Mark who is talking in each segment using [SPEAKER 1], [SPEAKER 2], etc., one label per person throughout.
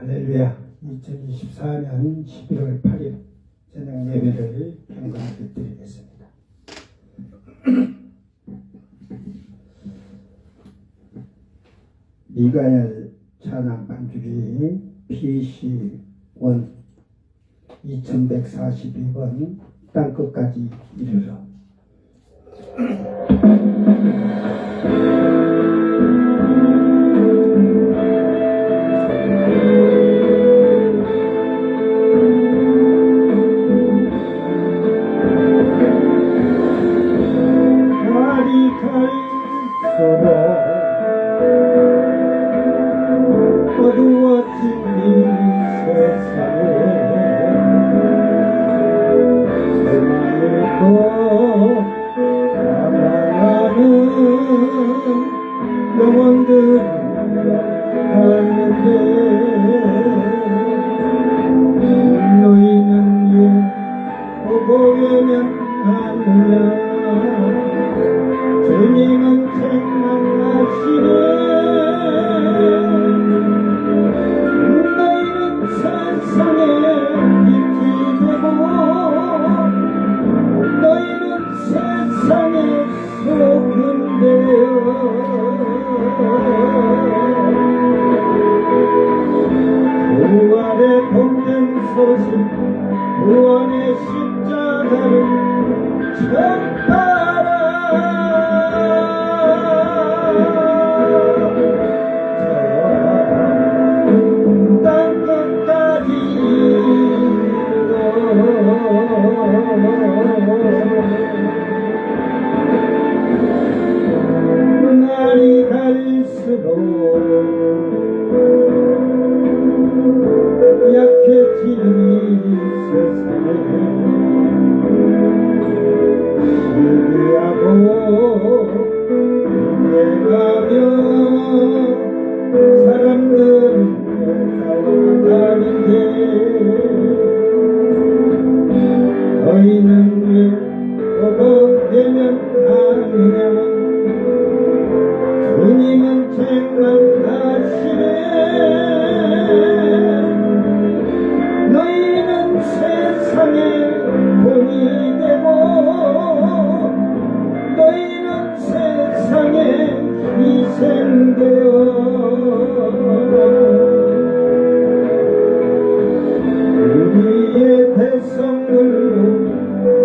[SPEAKER 1] 할렐루야. 2024년 11월 8일 저녁 예배를 경건하게 드리겠습니다. 미가엘 찬양 반주기 PC1 2142번 땅끝까지 이르러. 어두워진 이 세상에 새마을고 나만은 영혼들이 가는데 너희는 왜 보고 외면 하느냐. 주님은 책망하시네. 너희는 세상에 빛이 되고 너희는 세상에 소금 되어 부활의 복된 소식 구원의 십자가를 전파하라. 땅끝까지 날이 갈수록 약해지는 이 세상에 시기하고 힘내가며 사람들은 싸워가는데 너희는 왜 보고 외면하느냐. 주님은 책망하시네. 너희는 세상의 본이 되고 너희는 세상에 희생되어 우리의 대성물로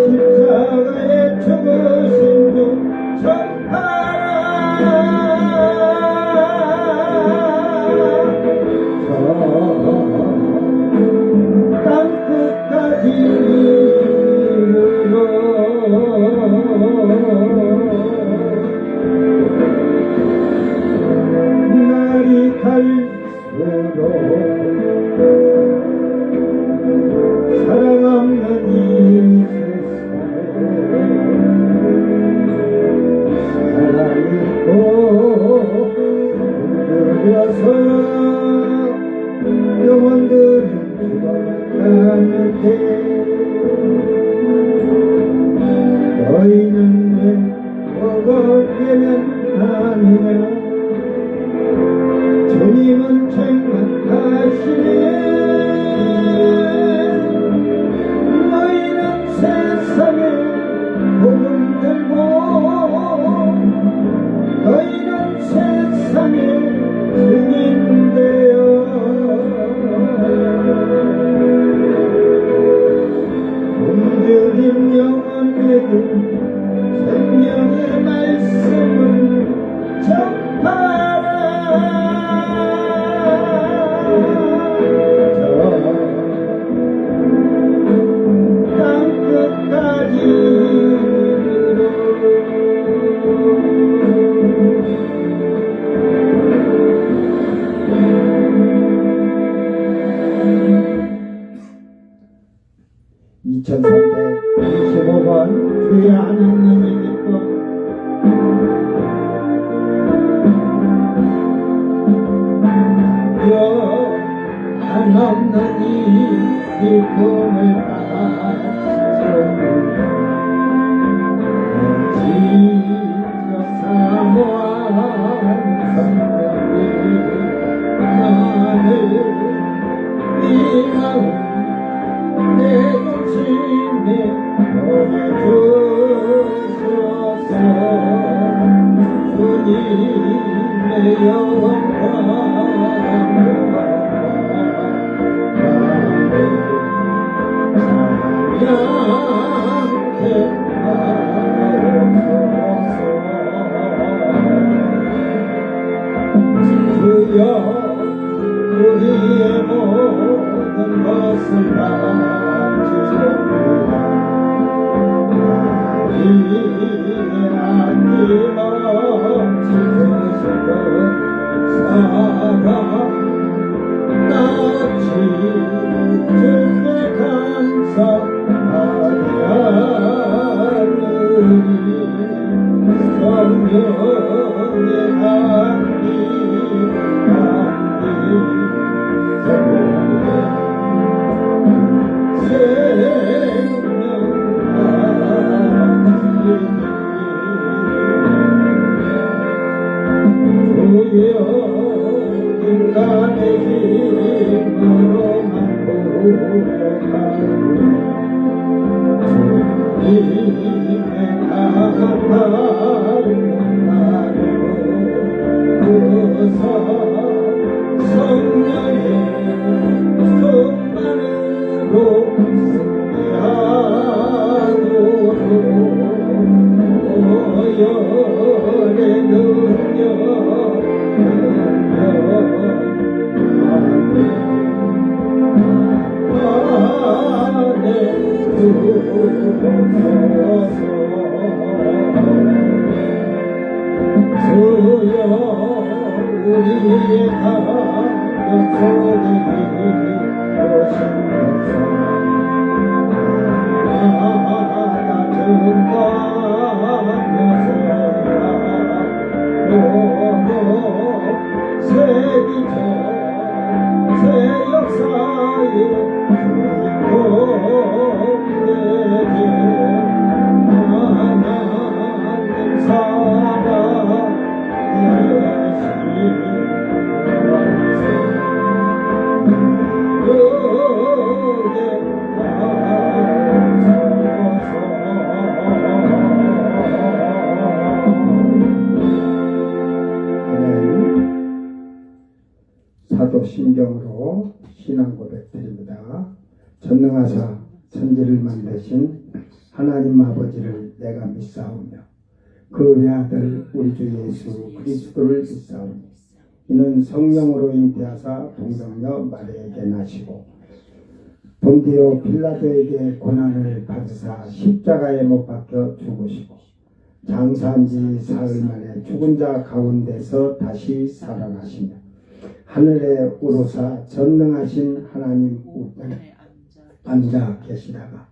[SPEAKER 1] 십자가에 죽으신 주 전하라. 땅끝까지 이르러 날이 갈수록 사랑 없는 이 세상에 사랑이 있고 흔들려서 영혼들은 죽어가는데 너희는 왜 보고 외면하느냐. 주님은 책망하시네. 너희는 세상에 복음 들고 너희는 세상에 증인되어 굶주린 영혼에게 생명의 말씀을 전하라. 땅끝까지 이르러 2325번 주의 하나님의 기쁨. 한없는 이 기쁨을 바치옵니다. 지쳐 사모한 성령이 나를 우리의 모든 것을 바치옵니다. 아낌없이 되시던 사랑 나치 주께 감사하리니 성령의 한이 인간의 힘으로만 부족하고 주님의 강한 나를 성령의 충만으로 승리하도록 오열의 능력 주여 우리의 가정 속에 오시면서 나가 증거하며서야 세기죠 새 역사의 주인공에게 하나님 살아 사도신경으로 신앙 고백 드립니다. 전능하사 천지를 만드신 하나님 아버지를 내가 믿사오며 그 외아들 우리 주 예수 그리스도를 믿사오니 이는 성령으로 잉태하사 동정녀 마리아에게 나시고 본디오 빌라도에게 고난을 받으사 십자가에 못 박혀 죽으시고 장사한 지 사흘 만에 죽은 자 가운데서 다시 살아나시며 하늘에 오르사 전능하신 하나님 우편에 앉아 계시다가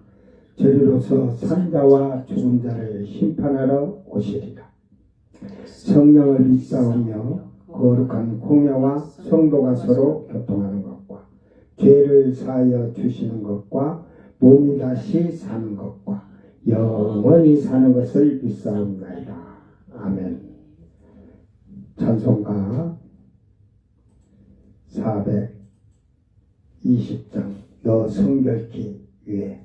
[SPEAKER 1] 저리로서 산자와 죽은 자를 심판하러 오시리라. 성령을 믿사오며 거룩한 공예와 성도가 서로 교통하는 것과 죄를 사하여 주시는 것과 몸이 다시 사는 것과 영원히 사는 것을 믿사옵나이다. 아멘. 찬송가 420장 너 성결케 위에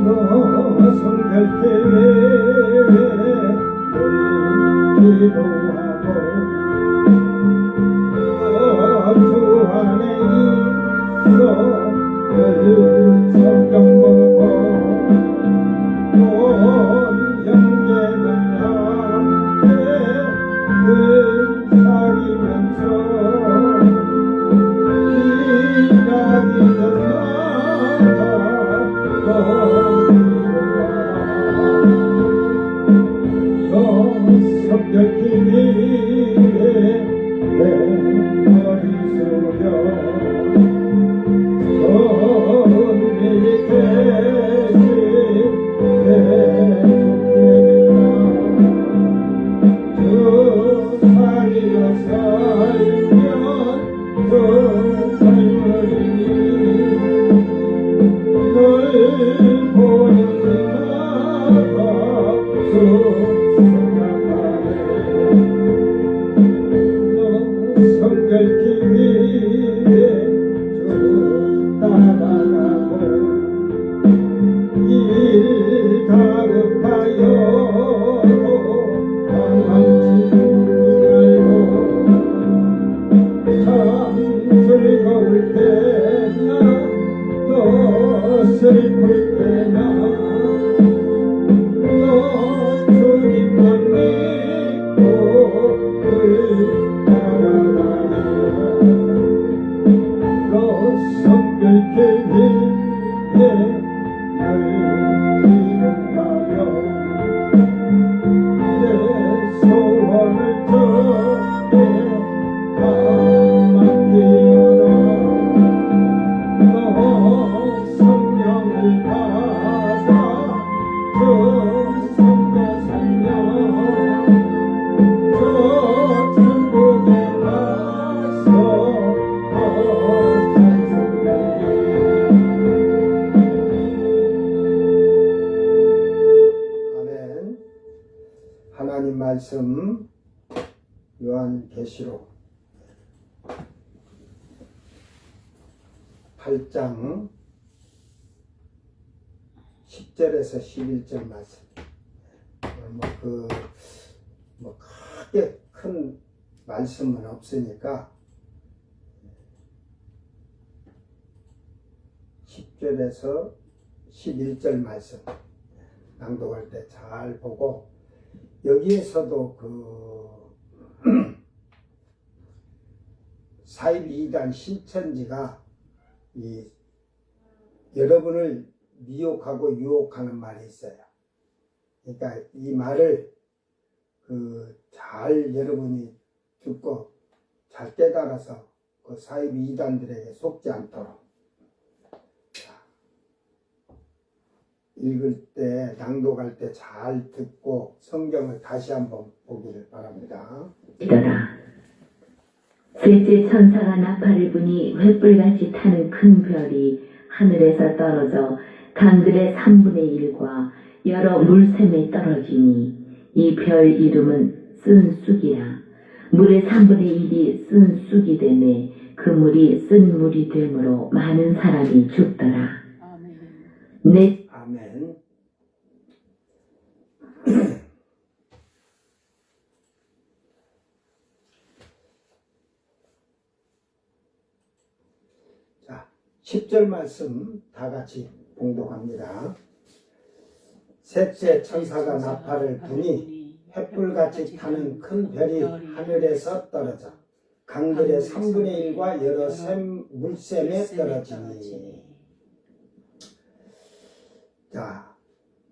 [SPEAKER 1] 너 성결케 위에 기도하고 주 안에 있어 성경 보고 온 형제들 함께 사귀면서 기다리던 마다 너 성결끼리 망치지 말고 참 즐거울 때나 또 슬플 때나 또 주님만 믿고 늘 따라가며 또 성결케 위해 날 기록하며 내 소원을 전해 다 맡기어라 너 성령을 받아 저 성도 성령 저 천국에 가서 아멘. 하나님 말씀 요한계시록 8장 10절에서 11절 말씀. 크게 큰 말씀은 없으니까 10절에서 11절 말씀 낭독할 때 잘 보고, 여기에서도 사입이단 신천지가 여러분을 미혹하고 유혹하는 말이 있어요. 그러니까 이 말을 잘 여러분이 듣고 잘 깨달아서 그 사입이단들에게 속지 않도록 읽을 때, 낭독할 때 잘 듣고 성경을 다시 한번 보기를 바랍니다.
[SPEAKER 2] 있더라. 셋째 천사가 나팔을 부니 횃불같이 타는 큰 별이 하늘에서 떨어져 강들의 3분의 1과 여러 물샘에 떨어지니 이 별 이름은 쓴 쑥이라. 물의 3분의 1이 쓴 쑥이 되매 그 물이 쓴 물이 되므로 많은 사람이 죽더라. 넷
[SPEAKER 1] 아멘. 자, 10절 말씀 다 같이 봉독합니다. 셋째 천사가 나팔을 부니 횃불같이 타는 큰 별이 하늘에서 떨어져 강들의 3분의 1과 여러 물샘에 떨어지니. 자,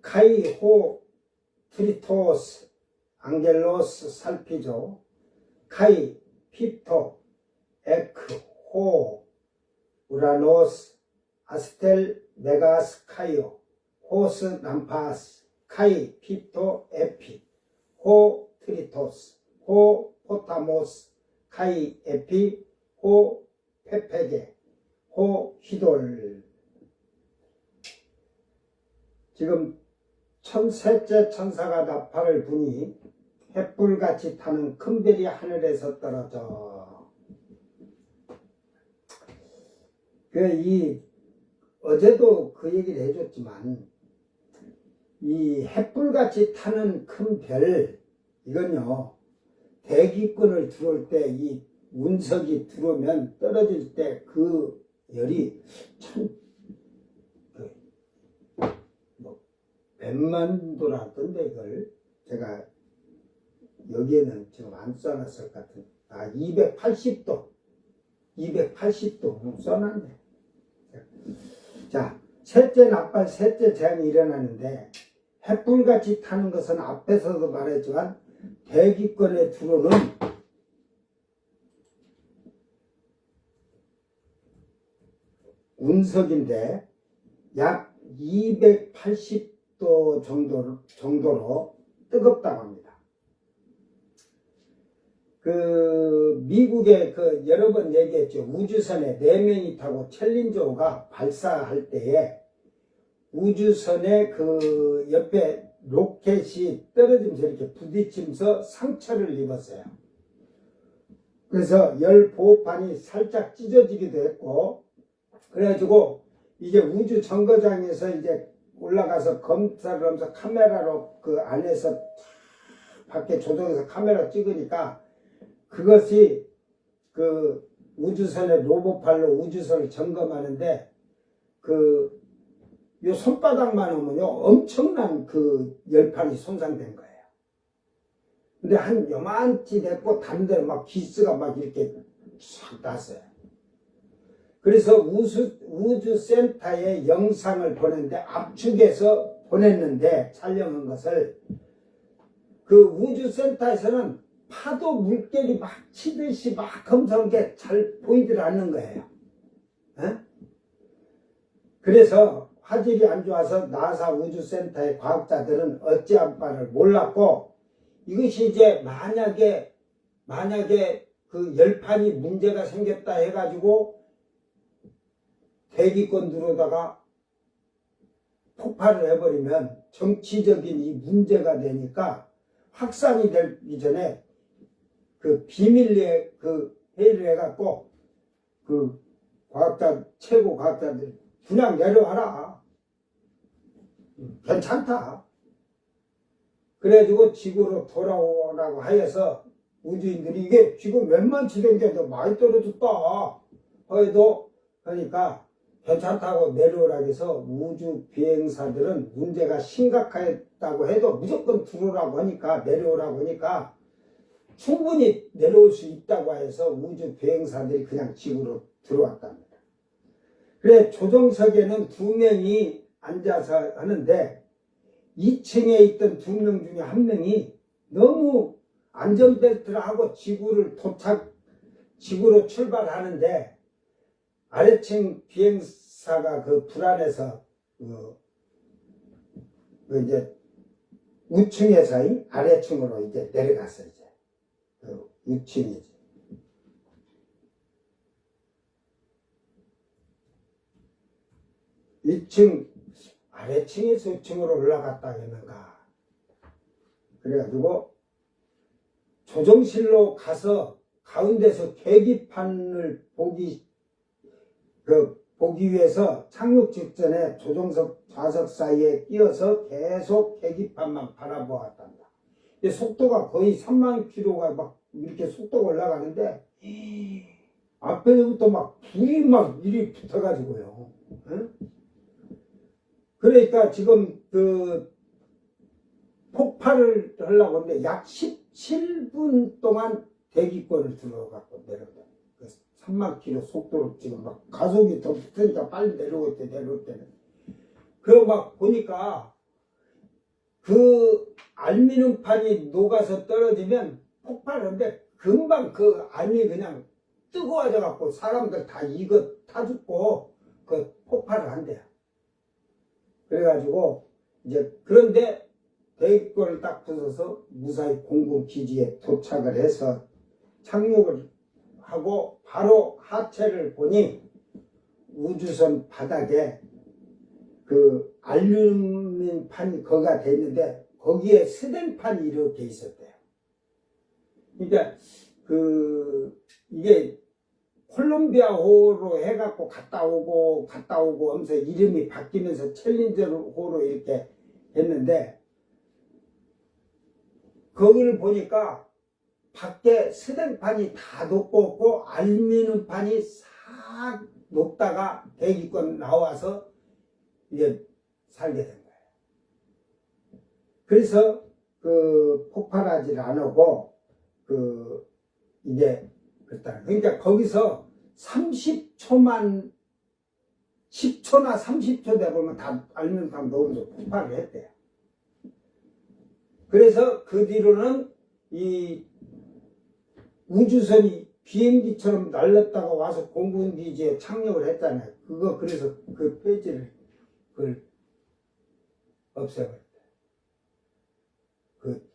[SPEAKER 1] 카이호 트리토스 앙겔로스 살피조 카이 피토 에크 호 우라노스 아스텔 메가스 카이오 호스 남파스 카이 피토 에피 호 트리토스 호 포타모스 카이 에피 호 페페게 호 히돌. 지금 셋째 천사가 나팔을 부니 횃불같이 타는 큰 별이 하늘에서 떨어져. 어제도 그 얘기를 해줬지만 이 횃불같이 타는 큰 별, 이건요 대기권을 들어올 때 이 운석이 들어오면 떨어질 때 그 열이 참 백만도라 하던데, 이걸 제가 여기에는 지금 안 써놨을 것 같은. 280도 써놨네. 자, 셋째 나팔 셋째 재앙이 일어나는데 횃불같이 타는 것은 앞에서도 말했지만 대기권에 들어오는 운석인데 약 280도 정도로 뜨겁다고 합니다. 미국의 여러 번 얘기했죠. 우주선에 4명이 타고 챌린저가 발사할 때에 우주선의 옆에 로켓이 떨어지면서 이렇게 부딪히면서 상처를 입었어요. 그래서 열 보호판이 살짝 찢어지기도 했고, 그래가지고 이제 우주 정거장에서 이제 올라가서 검사를 하면서 카메라로 그 안에서 밖에 조정해서 카메라 찍으니까 그것이 그 우주선의 로봇팔로 우주선을 점검하는데 그 요 손바닥만 하면요 엄청난 그 열판이 손상된 거예요. 근데 한 요만치 됐고 다른 데는 막 기스가 막 이렇게 싹 났어요. 그래서 우주센터에 영상을 보냈는데 압축해서 보냈는데 촬영한 것을 그 우주센터에서는 파도 물결이 막 치듯이 막 검사한 게 잘 보이질 않는 거예요. 에? 그래서 화질이 안 좋아서 나사 우주센터의 과학자들은 어찌할 바를 몰랐고 이것이 이제 만약에 그 열판이 문제가 생겼다 해가지고 대기권 들어오다가 폭발을 해버리면 정치적인 이 문제가 되니까 확산이 되기 전에 그 비밀리에 그 회의를 해갖고 그 최고 과학자들 그냥 내려와라. 괜찮다. 그래가지고 지구로 돌아오라고 하여서 우주인들이 이게 지금 몇만치 된 게 더 많이 떨어졌다. 해도 그러니까 괜찮다고 내려오라고 해서 우주 비행사들은 문제가 심각했다고 해도 무조건 들어오라고 하니까 내려오라고 하니까 충분히 내려올 수 있다고 해서 우주 비행사들이 그냥 지구로 들어왔답니다. 그래 조종석에는 2명이 앉아서 하는데 2층에 있던 2명 중에 1명이 너무 안전벨트를 하고 지구로 출발하는데 아래층 비행사가 그 불안해서 이제 우층에서 아래층으로 이제 내려갔어요. 이제 우층이지. 아래층에서 우층으로 올라갔다 했는가. 그래가지고 조종실로 가서 가운데서 계기판을 보기 위해서 착륙 직전에 조종석 좌석 사이에 끼어서 계속 계기판만 바라보았단다. 속도가 거의 3만 km가 막 이렇게 속도가 올라가는데 앞에부터 막 불이 막 이리 붙어가지고요. 응? 그러니까 지금 그 폭발을 하려고 하는데 약 17분 동안 대기권을 들어갖고 내려오다. 3만 km 속도로 지금 막 가속이 더 붙으니까 빨리 내려올 때는. 그거 막 보니까 그 알루미늄판이 녹아서 떨어지면 폭발하는데 금방 그 알이 그냥 뜨거워져 갖고 사람들 다 이거 타 죽고 그 폭발을 한대요. 그래가지고 이제 그런데 대기권을 딱 부숴서 무사히 공군기지에 도착을 해서 착륙을 하고 바로 하체를 보니 우주선 바닥에 그 알루미늄판이 거가 돼 있는데 거기에 스텐판이 이렇게 있었대요. 그러니까 이게 콜롬비아호로 해갖고 갔다 오고 하면서 이름이 바뀌면서 챌린저호로 이렇게 됐는데 거기를 보니까 밖에 스텐판이 다 녹고 알루미늄판이 싹 녹다가 대기권 나와서 이제 살게 된 거예요. 그래서 그 폭발하지를 않고 이게 그렇다. 그러니까 거기서 10초나 30초 되보면 다 알루미늄판 녹으면서 폭발을 했대요. 그래서 그 뒤로는 이 우주선이 비행기처럼 날렸다가 와서 공군기지에 착륙을 했잖아요. 그래서 그 페이지를 그걸 없애버렸대요. 그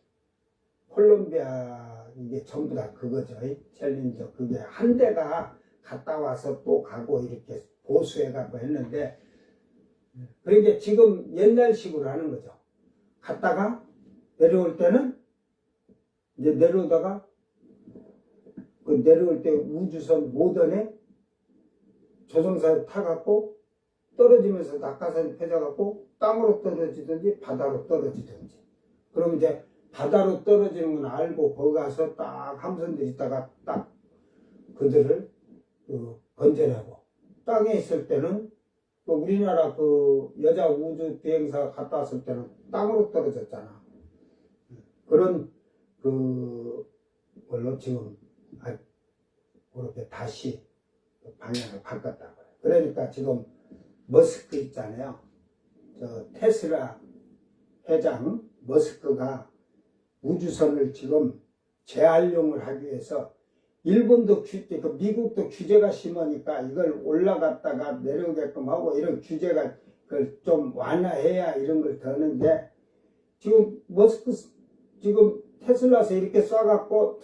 [SPEAKER 1] 콜롬비아 이게 전부 다 그거죠. 챌린저 그게 한 대가 갔다 와서 또 가고 이렇게 보수해가고 했는데 그러니까 지금 옛날식으로 하는 거죠. 갔다가 내려올 때는 이제 내려오다가 내려올 때 우주선 모던에 조종사에 타갖고 떨어지면서 낙하산이 펴져갖고 땅으로 떨어지든지 바다로 떨어지든지. 그럼 이제 바다로 떨어지는 건 알고 거기 가서 딱 함선들 있다가 딱 그들을 건져내고, 땅에 있을 때는 또 우리나라 그 여자 우주 비행사 갔다 왔을 때는 땅으로 떨어졌잖아. 그런 걸로 지금 그렇게 다시 방향을 바꿨다고요. 그러니까 지금 머스크 있잖아요. 저 테슬라 회장 머스크가 우주선을 지금 재활용을 하기 위해서 일본도 미국도 규제가 심하니까 이걸 올라갔다가 내려오게끔 하고 이런 규제가 그걸 좀 완화해야 이런 걸 더는데 지금 머스크 지금 테슬라에서 이렇게 쏴갖고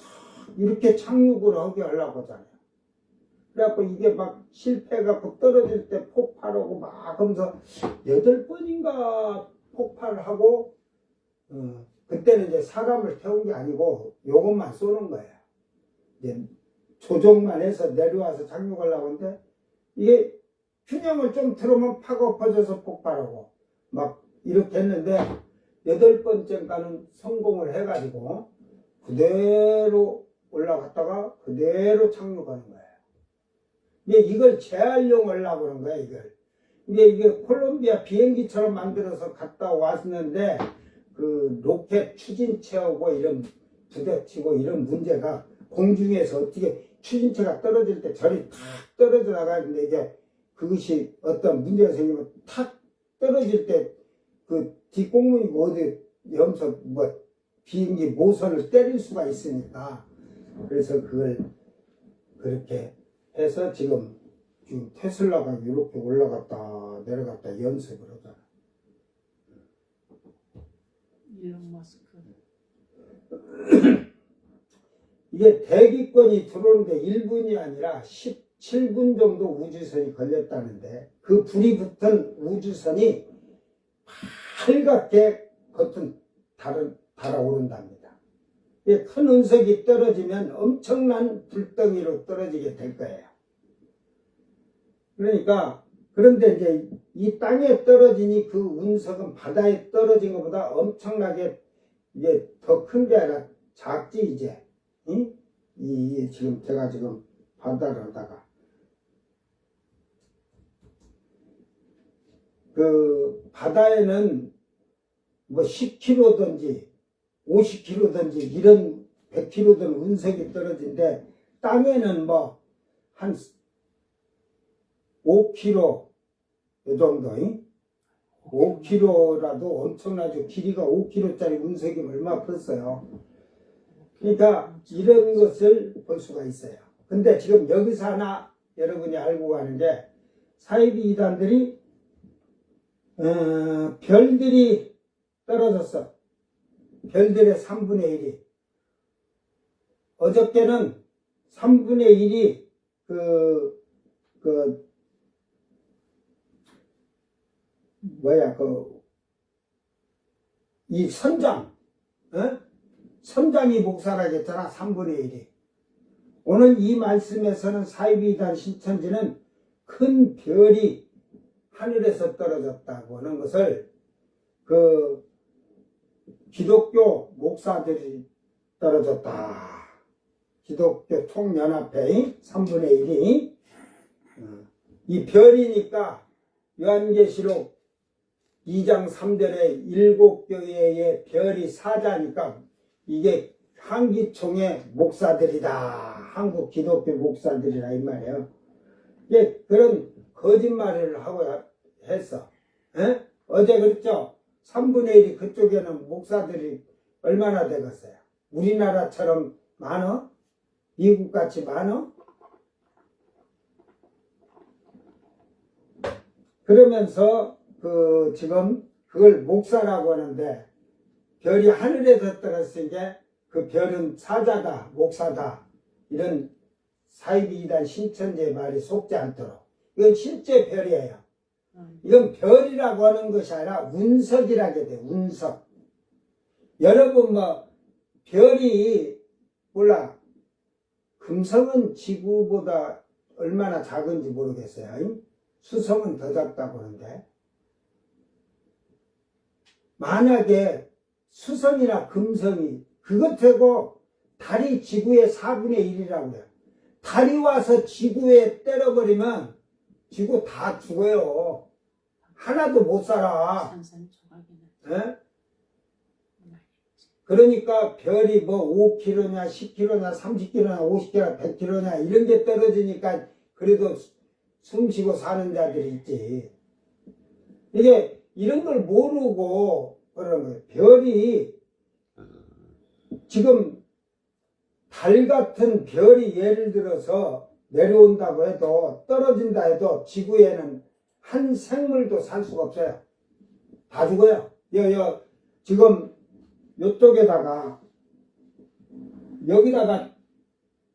[SPEAKER 1] 이렇게 착륙을 하게 하려고 하잖아요. 그래갖고 이게 막 실패해갖고 떨어질 때 폭발하고 막 하면서 8번인가 폭발하고 그때는 이제 사람을 태운 게 아니고 요것만 쏘는 거예요. 이제 조종만 해서 내려와서 착륙하려고 하는데 이게 균형을 좀 틀으면 파가 엎어져서 폭발하고 막 이렇게 했는데 8번째인가는 성공을 해가지고 그대로 올라갔다가 그대로 착륙하는 거예요. 이걸 재활용하려고 그런 거야, 이걸. 이게 콜롬비아 비행기처럼 만들어서 갔다 왔는데 그 로켓 추진체하고 이런 부딪히고 이런 문제가 공중에서 어떻게 추진체가 떨어질 때 저리 탁 떨어져 나가는데 이게 그것이 어떤 문제가 생기면 탁 떨어질 때 그 뒷공문이 어디 염소 비행기 모선을 때릴 수가 있으니까 그래서 그걸 그렇게 해서 지금 테슬라가 이렇게 올라갔다 내려갔다 연습을 하잖아.
[SPEAKER 3] 일론 머스크.
[SPEAKER 1] 이게 대기권이 들어오는데 1분이 아니라 17분 정도 우주선이 걸렸다는데 그 불이 붙은 우주선이 빨갛게 겉은 달아오른답니다. 큰 운석이 떨어지면 엄청난 불덩이로 떨어지게 될 거예요. 그러니까 그런데 이제 이 땅에 떨어지니 그 운석은 바다에 떨어진 것보다 엄청나게 이게 더 큰 게 아니라 작지 이제. 응? 지금 제가 지금 바다를 하다가 그 바다에는 뭐 10km든지 50km든지 이런 100km든 운석이 떨어진데 땅에는 뭐 한 5km 이 정도 5km라도 엄청나죠. 길이가 5km짜리 운석이 얼마 컸어요. 그러니까 이런 것을 볼 수가 있어요. 근데 지금 여기서 하나 여러분이 알고 가는 게 사이비 이단들이 별들이 떨어졌어. 별들의 3분의 1이. 어저께는 3분의 1이 이 선장, 선장이 목사라겠잖아, 3분의 1이. 오늘 이 말씀에서는 사이비이단 신천지는 큰 별이 하늘에서 떨어졌다고 하는 것을 기독교 목사들이 떨어졌다. 기독교 총연합회 3분의 1이 이 별이니까 요한계시록 2장 3절에 7교회의 별이 사자니까 이게 한기총의 목사들이다. 한국 기독교 목사들이라 이 말이에요. 예, 그런 거짓말을 하고 했어. 에? 어제 그랬죠? 3분의 1이 그쪽에는 목사들이 얼마나 되겠어요? 우리나라처럼 많어? 미국같이 많어? 그러면서 지금 그걸 목사라고 하는데 별이 하늘에서 떨어졌으니까 그 별은 사자다, 목사다. 이런 사이비이단 신천지의 말이 속지 않도록. 이건 실제 별이에요. 이건 별이라고 하는 것이 아니라 운석이라게 돼, 운석. 여러분 별이 몰라. 금성은 지구보다 얼마나 작은지 모르겠어요. 수성은 더 작다고 하는데, 만약에 수성이나 금성이 그것하고 달이 지구의 4분의 1이라고 해요. 달이 와서 지구에 때려버리면 지구 다 죽어요. 하나도 못 살아.
[SPEAKER 3] 산산조각이나
[SPEAKER 1] 예? 그러니까 별이 뭐 5km냐 10km냐 30km냐 50km냐 100km냐 이런 게 떨어지니까 그래도 숨쉬고 사는 자들이 있지. 이게 이런 걸 모르고 그러는 거예요. 별이 지금 달 같은 별이 예를 들어서 내려온다고 해도 떨어진다 해도 지구에는 한 생물도 살 수가 없어요. 다 죽어요. 지금 요쪽에다가 여기다가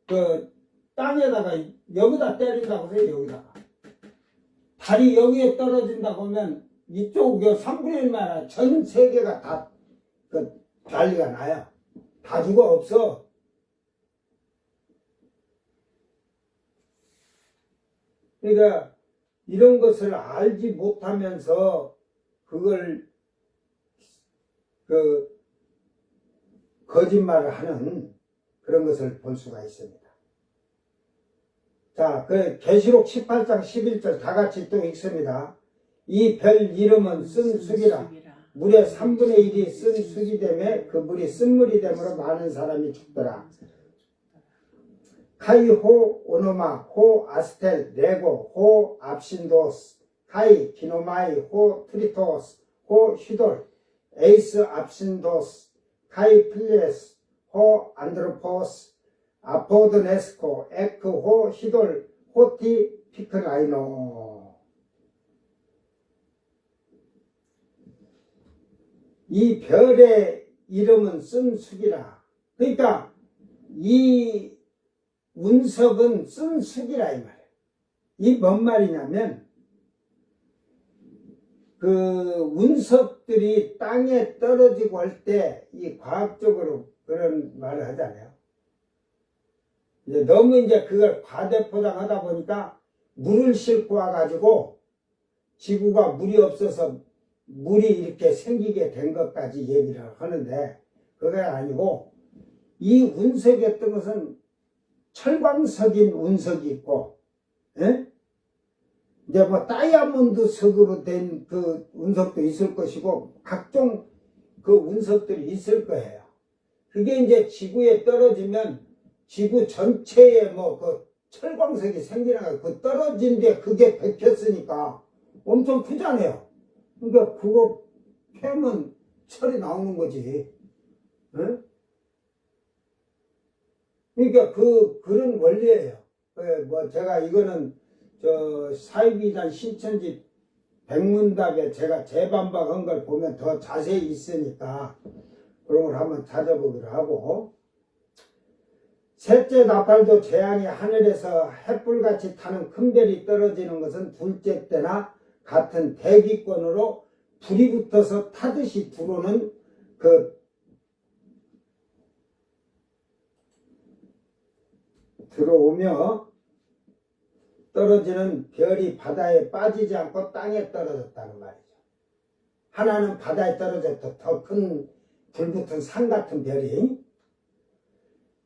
[SPEAKER 1] 그 땅에다가 여기다 때린다고 해요. 여기다가 달이 여기에 떨어진다고 하면 이쪽 3분의 1만 전 세계가 다 그 난리가 나요. 다 죽어 없어. 그러니까 이런 것을 알지 못하면서 그걸 거짓말을 하는 그런 것을 볼 수가 있습니다. 자, 계시록 18장 11절 다 같이 또 읽습니다. 이 별 이름은 쓴 쑥이라. 물의 3분의 1이 쓴 쑥이 되매 그 물이 쓴물이 되므로 많은 사람이 죽더라. 카이 호 오노마 호 아스텔 네고 호 압신도스 카이 기노마이 호 트리토스 호 휘돌 에이스 압신도스 카이 필레스 호 안드로포스 아포드네스코 에크 호 휘돌 호티 피크라이노. 이 별의 이름은 쓴 쑥이라. 그러니까 이 운석은 쓴 쑥이라 이 말이에요. 이 뭔 말이냐면 그 운석들이 땅에 떨어지고 할 때 이 과학적으로 그런 말을 하잖아요. 이제 너무 이제 그걸 과대포장하다 보니까 물을 싣고 와가지고 지구가 물이 없어서 물이 이렇게 생기게 된 것까지 얘기를 하는데 그게 아니고 이 운석이었던 것은 철광석인 운석이 있고, 예? 이제 뭐 다이아몬드 석으로 된 그 운석도 있을 것이고 각종 그 운석들이 있을 거예요. 그게 이제 지구에 떨어지면 지구 전체에 뭐 그 철광석이 생기는 그 떨어진 데 그게 베꼈으니까 엄청 크잖아요. 그러니까 그거 패면 철이 나오는 거지. 예? 그러니까 그런 원리예요. 뭐 제가 이거는 사이비단 신천지 백문답에 제가 재반박한 걸 보면 더 자세히 있으니까 그런 걸 한번 찾아보기로 하고, 셋째 나팔도 재앙이 하늘에서 햇불같이 타는 큰 별이 떨어지는 것은 둘째 때나 같은 대기권으로 불이 붙어서 타듯이 들어오는 들어오며 떨어지는 별이 바다에 빠지지 않고 땅에 떨어졌다는 말이죠. 하나는 바다에 떨어졌다. 더 큰 불붙은 산 같은 별이.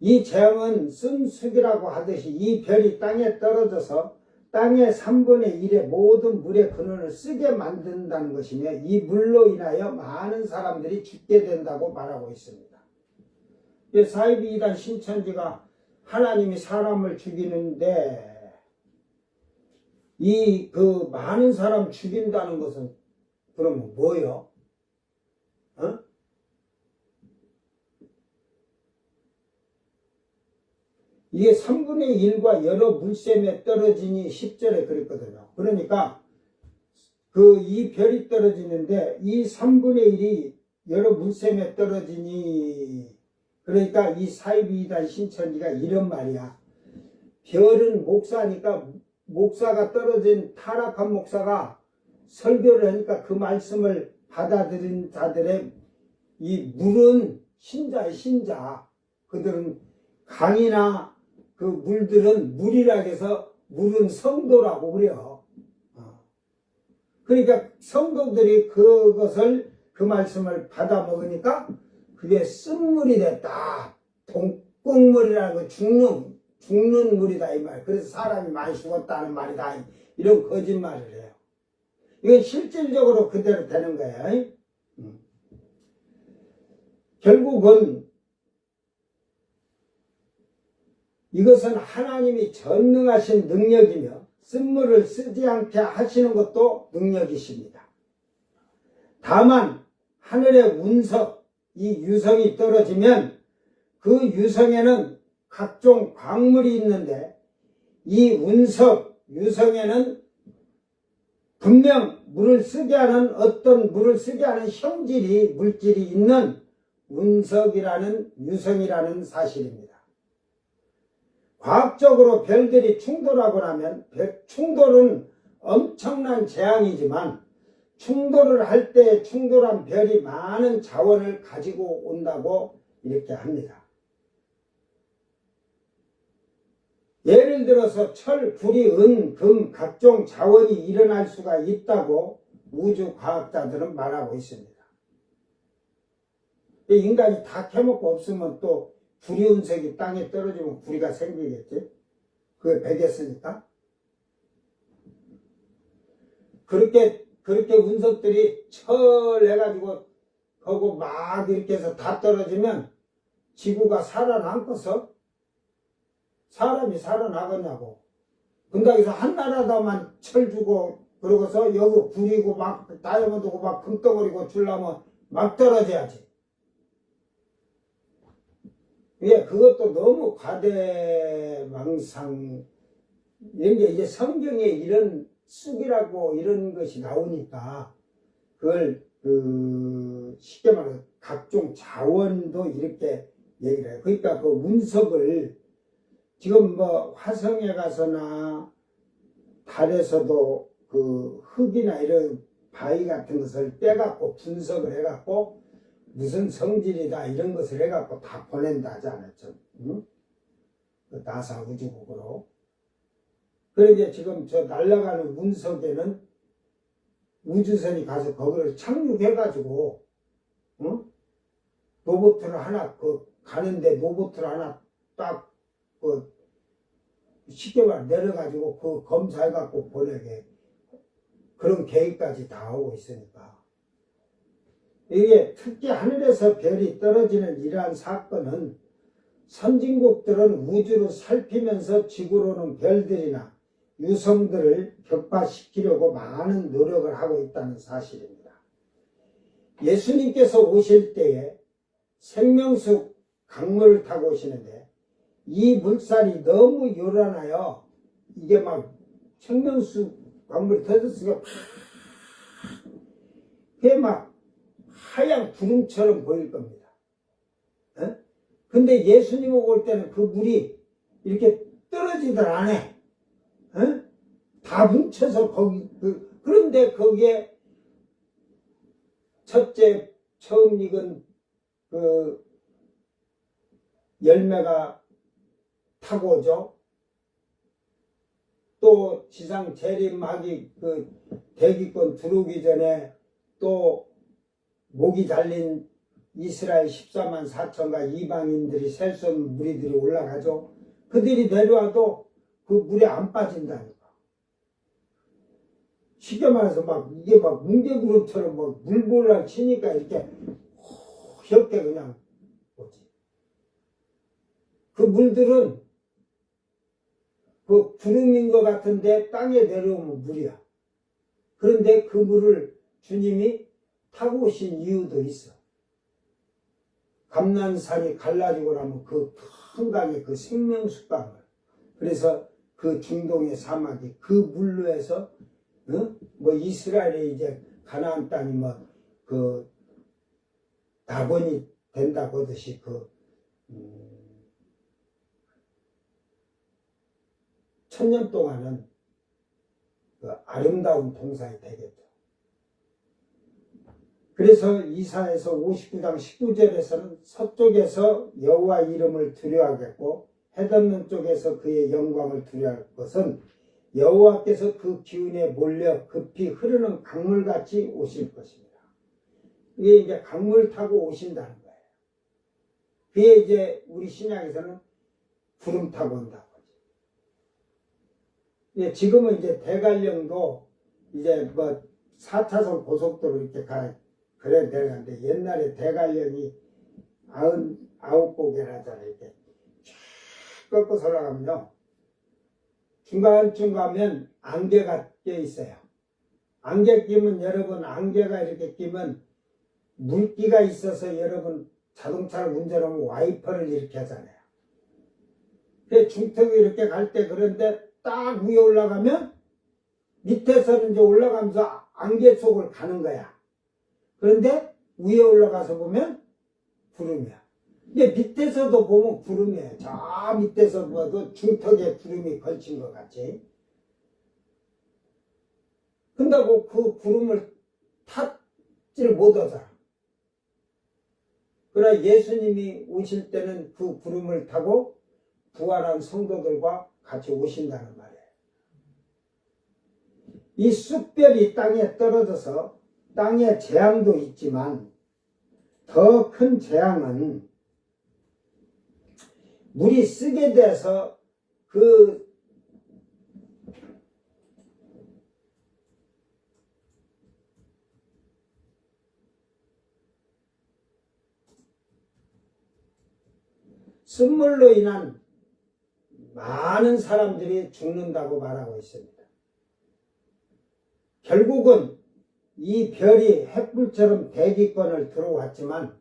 [SPEAKER 1] 이 재앙은 쓴쑥이라고 하듯이 이 별이 땅에 떨어져서 땅의 3분의 1의 모든 물의 근원을 쓰게 만든다는 것이며 이 물로 인하여 많은 사람들이 죽게 된다고 말하고 있습니다. 사이비이단 신천지가 하나님이 사람을 죽이는데 이 많은 사람 죽인다는 것은 그러면 뭐예요? 이게 3분의 1과 여러 물샘에 떨어지니 10절에 그랬거든요. 그러니까 이 별이 떨어지는데 이 3분의 1이 여러 물샘에 떨어지니, 그러니까 이 사이비이단 신천지가 이런 말이야. 별은 목사니까 목사가 떨어진 타락한 목사가 설교를 하니까 그 말씀을 받아들인 자들의 이 물은 신자의 신자. 그들은 강이나 그 물들은 물이라 해서 물은 성도라고 그래요. 그러니까 성도들이 그것을 그 말씀을 받아 먹으니까 그게 쓴물이 됐다. 동국물이라는 거 죽는 물이다 이 말. 그래서 사람이 많이 죽었다는 말이다. 이런 거짓말을 해요. 이건 실질적으로 그대로 되는 거예요. 결국은 이것은 하나님이 전능하신 능력이며 쓴물을 쓰지 않게 하시는 것도 능력이십니다. 다만 하늘의 운석, 이 유성이 떨어지면 그 유성에는 각종 광물이 있는데 이 운석, 유성에는 분명 물을 쓰게 하는 어떤 물을 쓰게 하는 물질이 있는 운석이라는 유성이라는 사실입니다. 과학적으로 별들이 충돌하고 나면 충돌은 엄청난 재앙이지만 충돌을 할 때 충돌한 별이 많은 자원을 가지고 온다고 이렇게 합니다. 예를 들어서 철, 구리, 은, 금 각종 자원이 일어날 수가 있다고 우주 과학자들은 말하고 있습니다. 인간이 다 캐먹고 없으면 또 구리 운석이 땅에 떨어지면 구리가 생기겠지. 그걸 베겼으니까. 그렇게 운석들이 철 해가지고 거고 막 이렇게 해서 다 떨어지면 지구가 살아남고서 사람이 살아나겠냐고. 근데 여기서 한 나라다만 철 주고 그러고서 여기 구리고 막 다이아몬드고 막 금덩어리고 주려면 막 떨어져야지. 예, 그것도 너무 과대망상, 이런 게 이제 성경에 이런 쑥이라고 이런 것이 나오니까, 그걸, 쉽게 말해서 각종 자원도 이렇게 얘기를 해요. 그러니까 그 운석을 지금 뭐 화성에 가서나 달에서도 그 흙이나 이런 바위 같은 것을 떼갖고 분석을 해갖고 무슨 성질이다 이런 것을 해갖고 다 보낸다 하지 않았죠. 응? 그 나사 우주국으로. 그런데 지금 저 날아가는 운석에는 우주선이 가서 거기를 착륙해가지고, 응? 로봇을 하나, 가는데 로봇을 하나 딱, 쉽게 말 내려가지고 그 검사해갖고 보내게. 그런 계획까지 다 하고 있으니까. 이게 특히 하늘에서 별이 떨어지는 이러한 사건은 선진국들은 우주를 살피면서 지구로는 별들이나 유성들을 격파시키려고 많은 노력을 하고 있다는 사실입니다. 예수님께서 오실 때에 생명수 강물을 타고 오시는데 이 물살이 너무 요란하여 이게 막 생명수 강물이 터졌으니까 그게 막 하얀 구름처럼 보일 겁니다. 에? 근데 예수님 올 때는 그 물이 이렇게 떨어지들 않아. 에? 다 뭉쳐서 그런데 거기에 첫째 처음 익은 그 열매가 타고 오죠. 또 지상 재림하기 대기권 들어오기 전에 또 목이 달린 이스라엘 14만 4천과 이방인들이 셀 수 없는 무리들이 올라가죠. 그들이 내려와도 그 물에 안 빠진다니까. 쉽게 말해서 이게 뭉게구름처럼 물볼랑 치니까 이렇게 휘었게 그냥 오지. 그 물들은 그 구름인 것 같은데 땅에 내려오면 물이야. 그런데 그 물을 주님이 타고 오신 이유도 있어. 감난산이 갈라지고 나면 그 한강의 그 생명수강을, 그래서 그 중동의 사막이 그 물로 해서 이스라엘이 이제 가나안 땅이 낙원이 된다고 하듯이 천년 동안은 아름다운 동산이 되겠죠. 그래서 이사에서 59장 19절에서는 서쪽에서 여호와 이름을 두려워하겠고 해돋는 쪽에서 그의 영광을 두려워할 것은 여호와께서 그 기운에 몰려 급히 흐르는 강물같이 오실 것입니다. 이게 이제 강물 타고 오신다는 거예요. 그게 이제 우리 신약에서는 구름 타고 온다고 하죠. 예, 지금은 이제 대관령도 이제 뭐 4차선 고속도로 이렇게 그래 내려가는데 옛날에 대관령이 99고개라잖아요. 이렇게 쫙 꺾어서 올라가면요. 중간쯤 가면 안개가 껴 있어요. 안개 끼면 여러분, 안개가 이렇게 끼면 물기가 있어서 여러분 자동차를 운전하면 와이퍼를 이렇게 하잖아요. 그 중턱이 이렇게 갈 때 그런데 딱 위에 올라가면 밑에서는 이제 올라가면서 안개 속을 가는 거야. 그런데 위에 올라가서 보면 구름이야. 이게 밑에서도 보면 구름이에요. 저 밑에서 봐도 중턱에 구름이 걸친 것 같지. 근데고 그 구름을 탔지를 못하잖아. 그러나 예수님이 오실 때는 그 구름을 타고 부활한 성도들과 같이 오신다는 말이에요. 이 쑥별이 땅에 떨어져서 땅에 재앙도 있지만 더 큰 재앙은 물이 쓰게 돼서 그 쓴물로 인한 많은 사람들이 죽는다고 말하고 있습니다. 결국은 이 별이 햇불처럼 대기권을 들어왔지만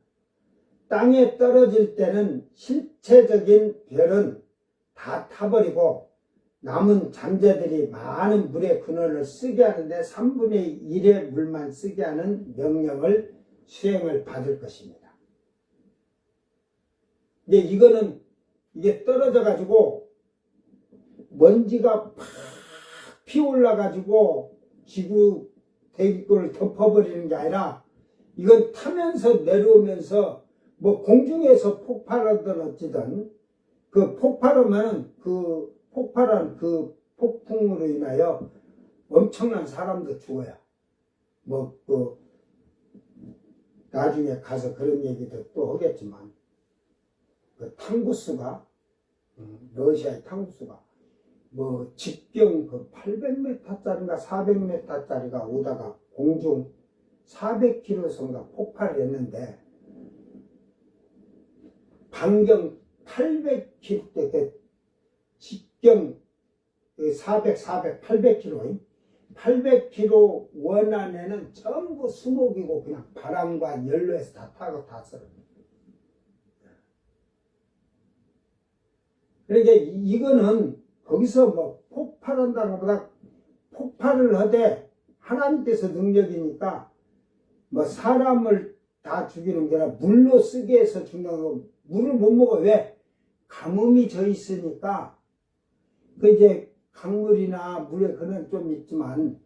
[SPEAKER 1] 땅에 떨어질 때는 실체적인 별은 다 타버리고 남은 잠재들이 많은 물의 근원을 쓰게 하는데 3분의 1의 물만 쓰게 하는 명령을 수행을 받을 것입니다. 근데 이거는 이게 떨어져 가지고 먼지가 팍 피올라 가지고 지구 대기권을 덮어버리는 게 아니라 이건 타면서 내려오면서 뭐 공중에서 폭발하든 어찌든 그 폭발하면은 그 폭발한 그 폭풍으로 인하여 엄청난 사람도 죽어요. 뭐 그 나중에 가서 그런 얘기도 또 하겠지만 그 탕구스가 러시아의 탕구스가 뭐 직경 그 800m짜리인가 400m짜리가 오다가 공중 400km선가 폭발을 했는데 반경 800km 때 직경 400, 800km 800km 원안에는 전부 수목이고 그냥 바람과 연료에서 다 타고 탔어요. 그러니까 이거는 거기서 뭐 폭발한다는 것보다 폭발을 하되 하나님께서 능력이니까 뭐 사람을 다 죽이는 게 아니라 물로 쓰게 해서 죽는 거. 물을 못 먹어. 왜? 가뭄이 져 있으니까 그 이제 강물이나 물에 그는 좀 있지만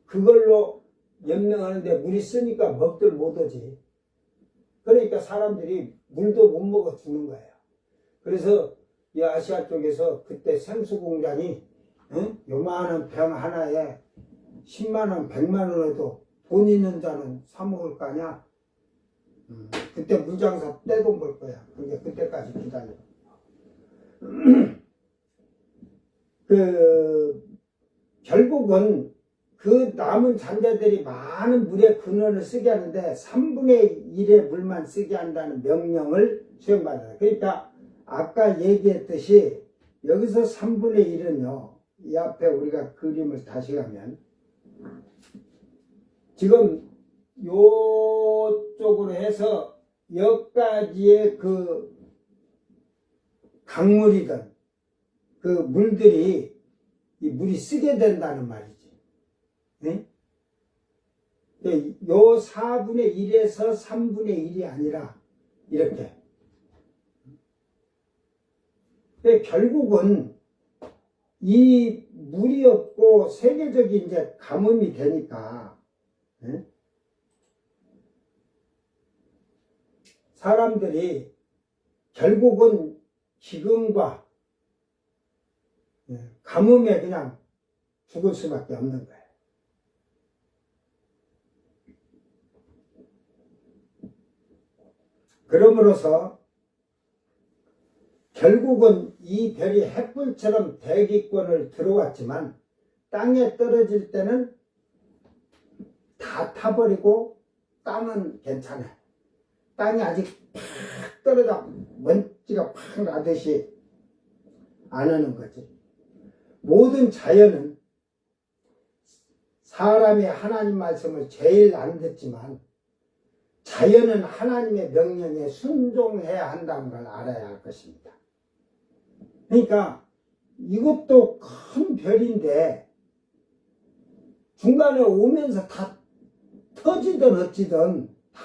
[SPEAKER 1] 그걸로 연명하는데 물이 쓰니까 먹들 못하지. 그러니까 사람들이 물도 못 먹어 죽는 거예요. 그래서 이 아시아 쪽에서 그때 생수 공장이 요만한 병 하나에 10만원, 100만원에도 돈 있는 자는 사 먹을 거 아니야. 그때 물장사 떼돈 벌 거야. 그러니까 그때까지 기다려. 결국은 그 남은 잔재들이 많은 물의 근원을 쓰게 하는데 3분의 1의 물만 쓰게 한다는 명령을 수행받아요. 그러니까 아까 얘기했듯이 여기서 3분의 1은요. 이 앞에 우리가 그림을 다시 가면 지금 요쪽으로 해서 여기까지의 그 강물이든 그 물들이 이 물이 쓰게 된다는 말이지. 네? 요 4분의 1에서 3분의 1이 아니라 이렇게. 결국은 이 물이 없고 세계적인 이제 가뭄이 되니까 네? 사람들이 결국은 기근과 가뭄에 그냥 죽을 수밖에 없는 거예요. 그러므로서 결국은 이 별이 횃불처럼 대기권을 들어왔지만 땅에 떨어질 때는 다 타버리고 땅은 괜찮아요. 땅이 아직 팍 떨어져 먼지가 팍 나듯이 안 하는 거지. 모든 자연은 사람이 하나님 말씀을 제일 안 듣지만 자연은 하나님의 명령에 순종해야 한다는 걸 알아야 할 것입니다. 그러니까 이것도 큰 별인데 중간에 오면서 다 터지든 어찌든 다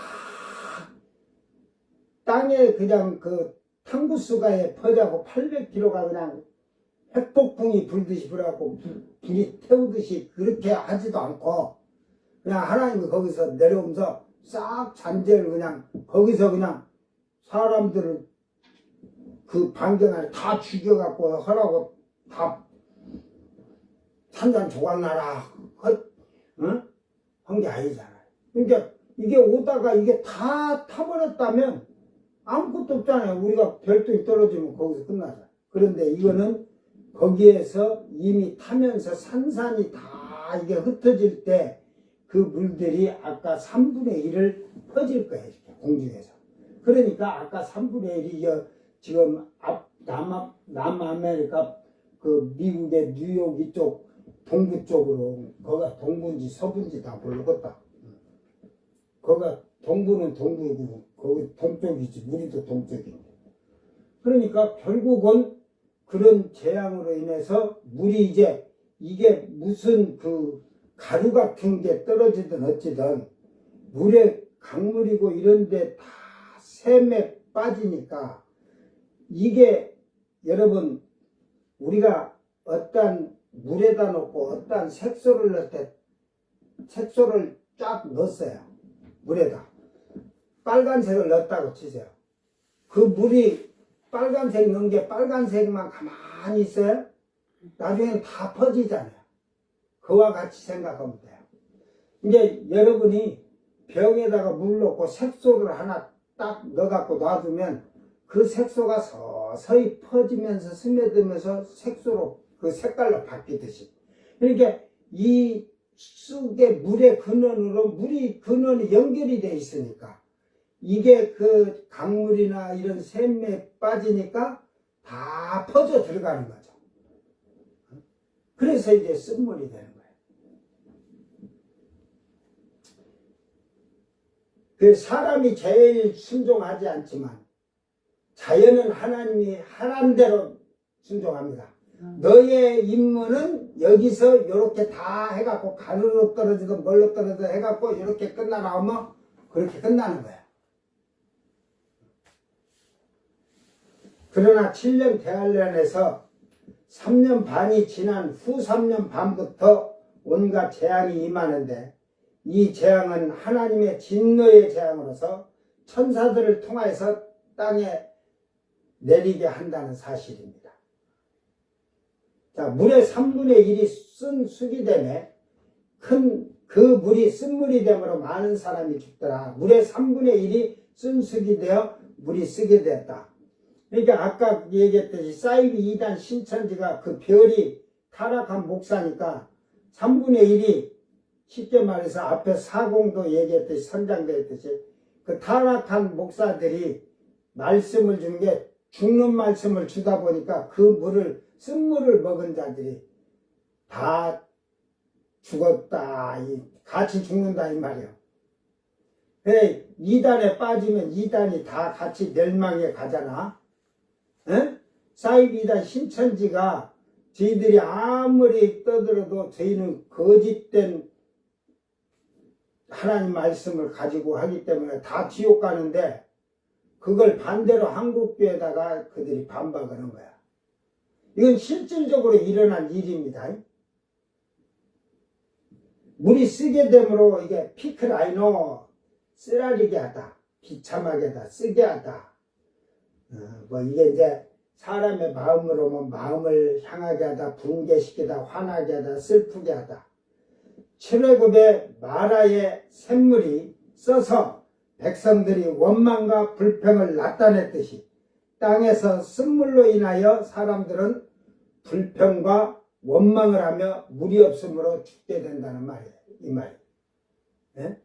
[SPEAKER 1] 땅에 그냥 그 탕구수가에 퍼자고 800km가 그냥 핵폭풍이 불듯이 불어갖고 불이 태우듯이 그렇게 하지도 않고 그냥 하나님이 거기서 내려오면서 싹 잔재를 그냥 거기서 그냥 사람들을 그 반경 안에 다 죽여갖고 하라고 다 산산조각나라 한 게 아니잖아요. 그러니까 이게 오다가 이게 다 타버렸다면 아무것도 없잖아요. 우리가 별똥이 떨어지면 거기서 끝나잖아요. 그런데 이거는 거기에서 이미 타면서 산산이 다 이게 흩어질 때 그 물들이 아까 3분의 1을 퍼질 거예요. 이렇게 공중에서. 그러니까 아까 3분의 1이 지금 남아메리카 그 미국의 뉴욕 이쪽 동부 쪽으로 거기가 동부인지 서부인지 다 모르겠다. 거기가 동부는 동부이고 거기 동쪽이지 우리도 동쪽인데. 그러니까 결국은 그런 재앙으로 인해서 물이 이제 이게 무슨 그 가루 같은 게 떨어지든 어찌든 물에 강물이고 이런데 다 샘에 빠지니까 이게 여러분 우리가 어떤 물에다 놓고 어떤 색소를 넣을 때 색소를 쫙 넣었어요. 물에다 빨간색을 넣었다고 치세요. 그 물이 빨간색 넣은 게 빨간색만 가만히 있어요? 나중에는 다 퍼지잖아요. 그와 같이 생각하면 돼요. 이제 여러분이 병에다가 물 넣고 색소를 하나 딱 넣어갖고 놔두면 그 색소가 서서히 퍼지면서 스며들면서 색소로 그 색깔로 바뀌듯이. 그러니까 이 쑥의 물의 근원으로 물이 근원이 연결이 돼 있으니까 이게 그 강물이나 이런 샘에 빠지니까 다 퍼져 들어가는 거죠. 그래서 이제 쓴물이 되는 거예요. 그 사람이 제일 순종하지 않지만 자연은 하나님이 하란 대로 순종합니다. 너의 임무는 여기서 이렇게 다 해갖고 가루로 떨어지든 뭘로 떨어지든 해갖고 이렇게 끝나 나오면 그렇게 끝나는 거야. 그러나 7년 대환란에서 3년 반이 지난 후 3년 반부터 온갖 재앙이 임하는데 이 재앙은 하나님의 진노의 재앙으로서 천사들을 통하여서 땅에 내리게 한다는 사실입니다. 자, 물의 3분의 1이 쓴 쑥이 되매 그 물이 쓴물이 되므로 많은 사람이 죽더라. 물의 3분의 1이 쓴 쑥이 되어 물이 쓰게 됐다. 그러니까 아까 얘기했듯이 사이비 2단 신천지가 그 별이 타락한 목사니까 3분의 1이 쉽게 말해서 앞에 사공도 얘기했듯이 선장도 했듯이 그 타락한 목사들이 말씀을 준 게 죽는 말씀을 주다 보니까 그 물을 쓴물을 먹은 자들이 다 죽었다 같이 죽는다 이 말이에요. 2단에 빠지면 2단이 다 같이 멸망에 가잖아. 에? 사이비 2단 신천지가 저희들이 아무리 떠들어도 저희는 거짓된 하나님 말씀을 가지고 하기 때문에 다 지옥 가는데 그걸 반대로 한국교회에다가 그들이 반박하는 거야. 이건 실질적으로 일어난 일입니다. 물이 쓰게 되므로 이게 피크라이노 쓰라리게 하다, 비참하게 하다, 쓰게 하다. 뭐 이게 이제 사람의 마음으로 뭐 마음을 향하게 하다, 붕괴시키다, 화나게 하다, 슬프게 하다. 출애굽의 마라의 샘물이 써서 백성들이 원망과 불평을 나타냈듯이 땅에서 쓴물로 인하여 사람들은 불평과 원망을 하며 물이 없으므로 죽게 된다는 말이에요. 이 말이에요. 네?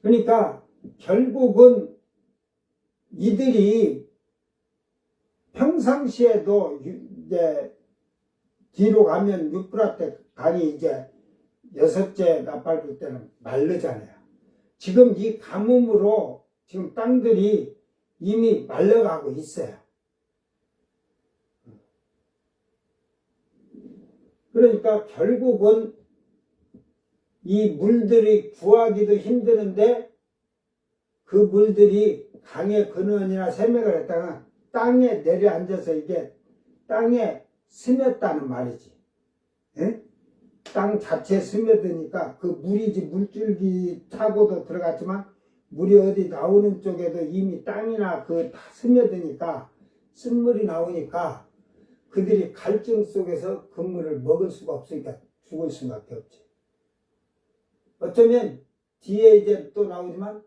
[SPEAKER 1] 그러니까 결국은 이들이 평상시에도 이제 뒤로 가면 유프라테 강이 이제 6째 나팔불 때는 마르잖아요. 지금 이 가뭄으로 지금 땅들이 이미 말라가고 있어요. 그러니까 결국은 이 물들이 구하기도 힘드는데 그 물들이 강의 근원이나 세맥을 했다가 땅에 내려앉아서 이게 땅에 스며다는 말이지. 예? 땅 자체에 스며드니까 그 물이지 물줄기 타고도 들어갔지만 물이 어디 나오는 쪽에도 이미 땅이나 그 다 스며드니까 쓴물이 나오니까 그들이 갈증 속에서 그 물을 먹을 수가 없으니까 죽을 수밖에 없지. 어쩌면 뒤에 이제 또 나오지만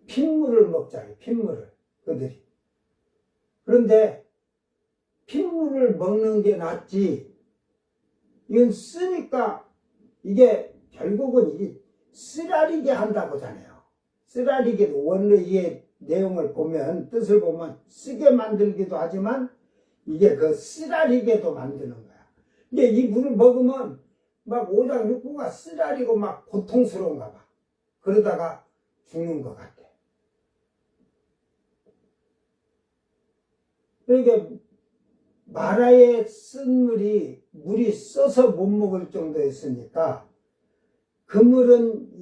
[SPEAKER 1] 핏물을 먹잖아요. 핏물을 그들이. 그런데 핏물을 먹는 게 낫지. 이건 쓰니까 이게 결국은 이게 쓰라리게 한다고잖아요. 쓰라리게도 원래의 내용을 보면 뜻을 보면 쓰게 만들기도 하지만 이게 그 쓰라리게도 만드는 거야. 근데 이 물을 먹으면 막 오장육부가 쓰라리고 막 고통스러운가 봐. 그러다가 죽는 것 같아. 그러니까 마라의 쓴물이 물이 써서 못 먹을 정도였으니까 그 물은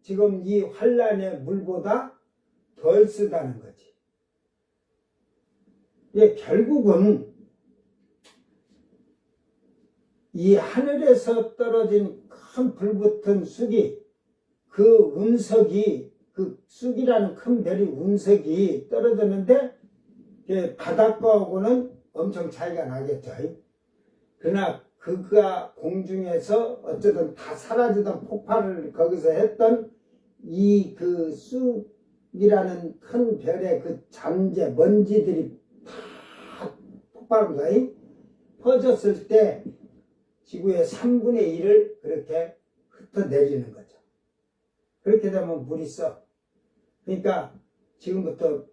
[SPEAKER 1] 지금 이 환란의 물보다 덜 쓰다는 거지. 결국은 이 하늘에서 떨어진 큰 불붙은 쑥이 그 운석이 그 쑥이라는 큰 별이 운석이 떨어졌는데 바닷가하고는 엄청 차이가 나겠죠. 그러나 그가 공중에서 어쨌든 다 사라지던 폭발을 거기서 했던 이 그 쑥이라는 큰 별의 그 잔재 먼지들이 다 폭발한 거예요. 퍼졌을 때 지구의 3분의 1을 그렇게 흩어내리는 거죠. 그렇게 되면 물이 써. 그러니까 지금부터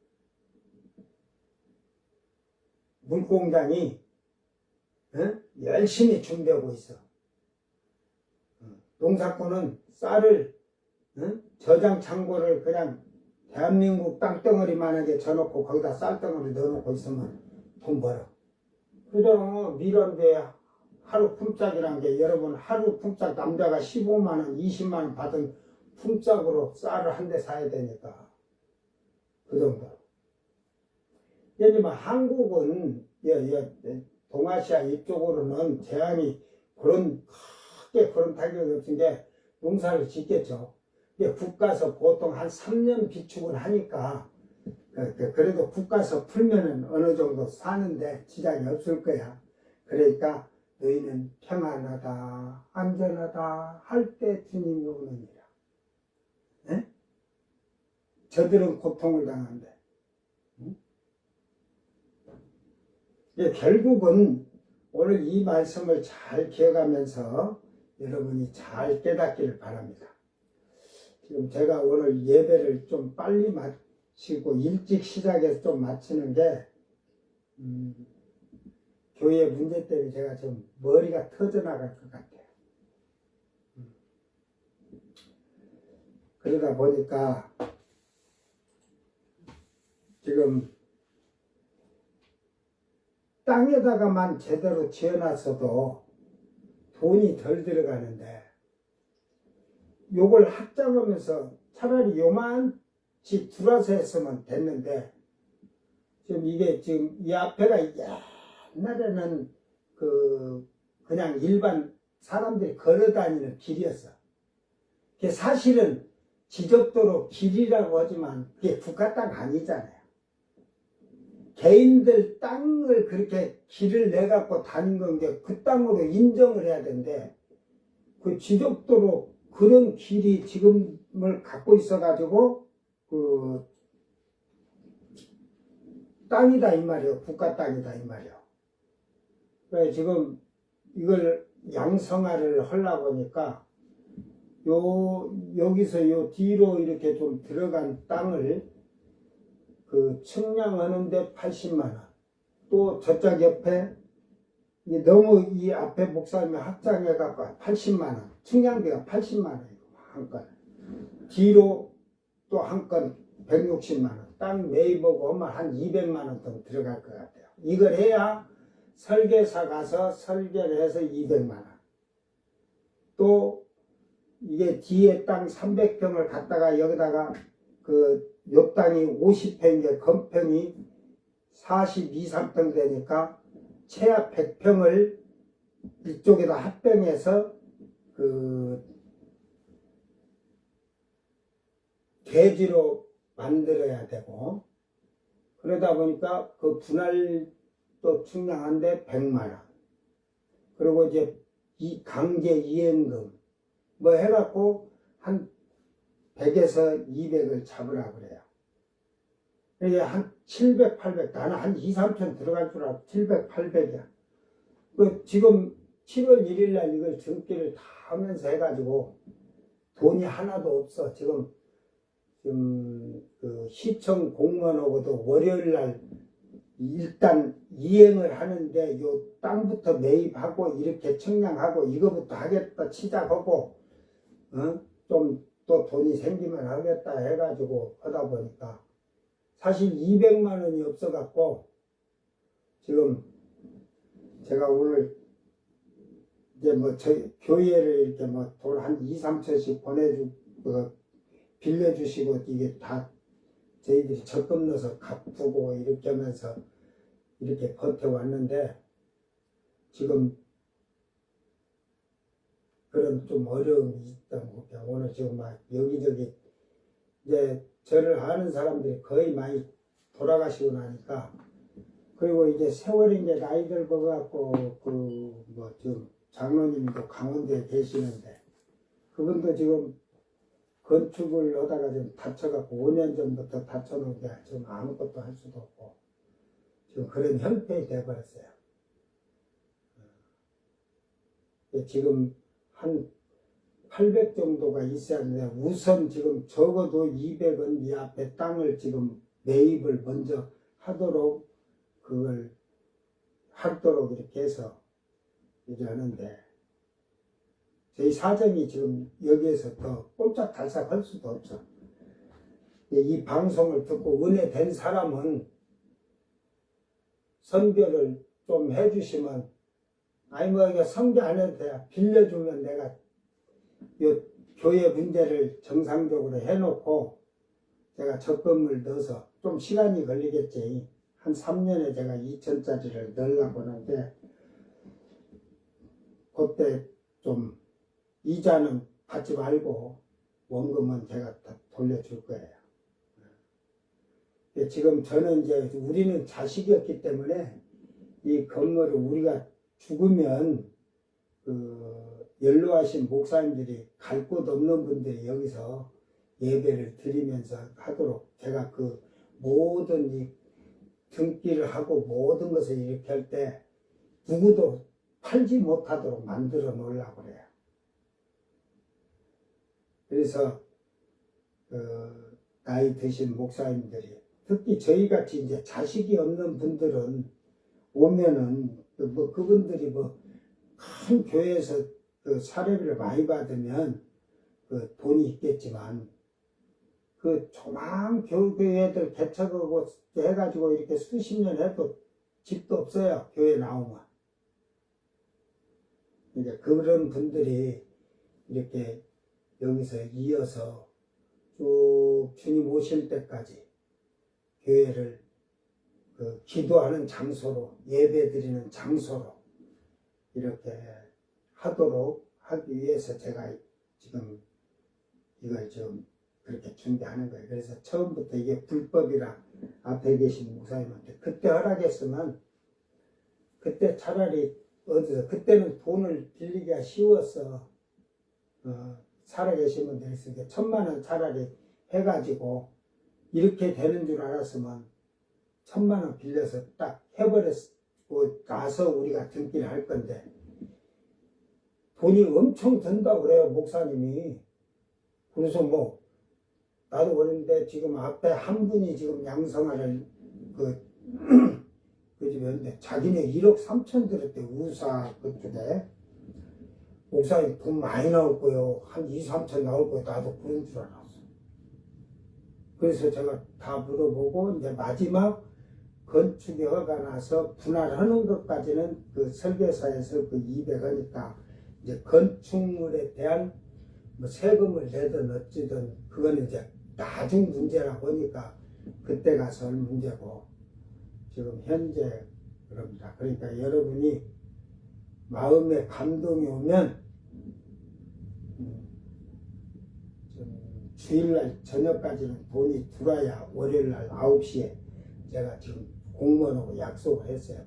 [SPEAKER 1] 물공장이 열심히 준비하고 있어. 농사꾼은 쌀을 저장 창고를 그냥 대한민국 땅덩어리만하게 져놓고 거기다 쌀덩어리 넣어놓고 있으면 돈 벌어. 그잖아. 밀원대 하루 품짝이란 게 여러분 하루 품짝 남자가 15만원 20만원 받은 품짝으로 쌀을 한 대 사야 되니까 그 정도. 예를 들면 한국은 동아시아 이쪽으로는 재앙이 크게 그런 타격이 없은 게 농사를 짓겠죠. 국가에서 보통 한 3년 비축을 하니까 그래도 국가에서 풀면은 어느 정도 사는데 지장이 없을 거야. 그러니까 너희는 평안하다 안전하다 할 때 주님이 오느니라. 네? 저들은 고통을 당한대. 결국은 오늘 이 말씀을 잘 기억하면서 여러분이 잘 깨닫기를 바랍니다. 지금 제가 오늘 예배를 좀 빨리 마치고 일찍 시작해서 좀 마치는 게 교회 문제 때문에 제가 좀 머리가 터져나갈 것 같아요. 그러다 보니까 지금 땅에다가만 제대로 지어놨어도 돈이 덜 들어가는데 요걸 합작하면서 차라리 요만치 둘러서 했으면 됐는데 지금 이게 지금 이 앞에가 옛날에는 그냥 일반 사람들이 걸어 다니는 길이었어. 사실은 지적도로 길이라고 하지만 그게 국가 땅 아니잖아요. 개인들 땅을 그렇게 길을 내갖고 다닌 건 게 그 땅으로 인정을 해야 되는데 그 지적도로 그런 길이 지금을 갖고 있어가지고 그 땅이다 이 말이에요. 국가 땅이다 이 말이에요. 그래서 지금 이걸 양성화를 하려고 하니까 여기서 요 뒤로 이렇게 좀 들어간 땅을 그 측량하는데 80만원. 또 저쪽 옆에 너무 이 앞에 목사님이 확장해갖고 80만원. 측량비가 80만원이고 한 건. 뒤로 또 한 건 160만원. 땅 매입하고 하면 한 200만원 더 들어갈 것 같아요. 이걸 해야 설계사 가서 설계를 해서 200만원. 또 이게 뒤에 땅 300평을 갖다가 여기다가 옆 땅이 50평인데 건평이 42, 3평 되니까 최하 100평을 이쪽에다 합병해서 대지로 만들어야 되고 그러다 보니까 그 분할도 측량한데 100만원. 그리고 이제 이 강제 이행금 뭐 해갖고 한 100에서 200을 잡으라 그래요. 이게 한 700, 800, 나는 한 2, 3천 들어갈 줄 알고 700, 800이야. 지금 7월 1일 날 이걸 등기를 다 하면서 해가지고 돈이 하나도 없어. 지금 그 시청 공무원하고도 월요일 날 일단 이행을 하는데 요 땅부터 매입하고 이렇게 측량하고 이거부터 하겠다 시작하고 좀 또 돈이 생기면 하겠다 해가지고 하다 보니까 사실 200만 원이 없어갖고 지금 제가 오늘 이제 뭐 저희 교회를 이렇게 뭐 돈 한 2, 3천씩 빌려주시고 이게 다 저희들이 적금 넣어서 갚고 이렇게 하면서 이렇게 버텨왔는데 지금 그런 좀 어려움이 있던 것 같아요. 오늘 지금 막 여기저기 이제 저를 아는 사람들이 거의 많이 돌아가시고 나니까 그리고 이제 세월이 이제 나이 들어갖고 지금 장로님도 강원도에 계시는데 그분도 지금 건축을 하다가 좀 다쳐갖고 5년 전부터 다쳐놓은 게 지금 아무것도 할 수도 없고 지금 그런 형편이 돼버렸어요. 지금 한 800 정도가 있어야 하는데 우선 지금 적어도 200은 이 앞에 땅을 지금 매입을 먼저 하도록 그걸 하도록 이렇게 해서 이제 하는데 저희 사정이 지금 여기에서 더 꼼짝달싹 할 수도 없어. 이 방송을 듣고 은혜 된 사람은 선교를 좀 해주시면 아니 뭐 이거 선교 안 해도 돼. 빌려주면 내가 요 교회 문제를 정상적으로 해놓고 제가 적금을 넣어서 좀 시간이 걸리겠지. 한 3년에 제가 2천짜리를 넣으려고 하는데 그때 좀 이자는 받지 말고 원금은 제가 다 돌려줄 거예요. 지금 저는 이제 우리는 자식이었기 때문에 이 건물을 우리가 죽으면 연로하신 목사님들이 갈 곳 없는 분들이 여기서 예배를 드리면서 하도록 제가 그 모든 이 등기를 하고 모든 것을 이렇게 할 때 누구도 팔지 못하도록 만들어 놓으려고 그래요. 그래서 나이 드신 목사님들이 특히 저희같이 이제 자식이 없는 분들은 오면은 뭐 그분들이 뭐 큰 교회에서 그 사례비를 많이 받으면 그 돈이 있겠지만 그 조만 교회들 개척하고 해가지고 이렇게 수십 년 해도 집도 없어요. 교회 나오면. 이제 그런 분들이 이렇게 여기서 이어서 쭉 주님 오실 때까지 교회를 그 기도하는 장소로 예배 드리는 장소로 이렇게 하도록 하기 위해서 제가 지금 이걸 좀 그렇게 준비하는 거예요. 그래서 처음부터 이게 불법이라 앞에 계신 목사님한테 그때 허락했으면 그때 차라리 어디서 그때는 돈을 빌리기가 쉬웠어. 살아계신 분들이 있으니까 1,000만 원 차라리 해가지고 이렇게 되는 줄 알았으면 1,000만 원 빌려서 딱 해버렸고 나서 우리가 등기를 할 건데 돈이 엄청 든다고 그래요 목사님이. 그래서 뭐 나도 그런데 지금 앞에 한 분이 지금 양성하는 그 집이었는데 자기네 1억 3천 들었대. 우사 그쪽에 목사님 돈 많이 나올 거요. 한 2, 3천 나올 거요. 나도 그런 줄 알았어. 그래서 제가 다 물어보고 이제 마지막 건축이 허가 나서 분할하는 것까지는 그 설계사에서 그 200원이니까 이제 건축물에 대한 뭐 세금을 내든 어찌든 그거는 이제 나중 문제라 보니까 그때 가서 할 문제고 지금 현재 그럽니다. 그러니까 여러분이 마음에 감동이 오면 좀 주일날 저녁까지는 돈이 들어야 월요일날 9시에 제가 지금 공무원하고 약속을 했어요.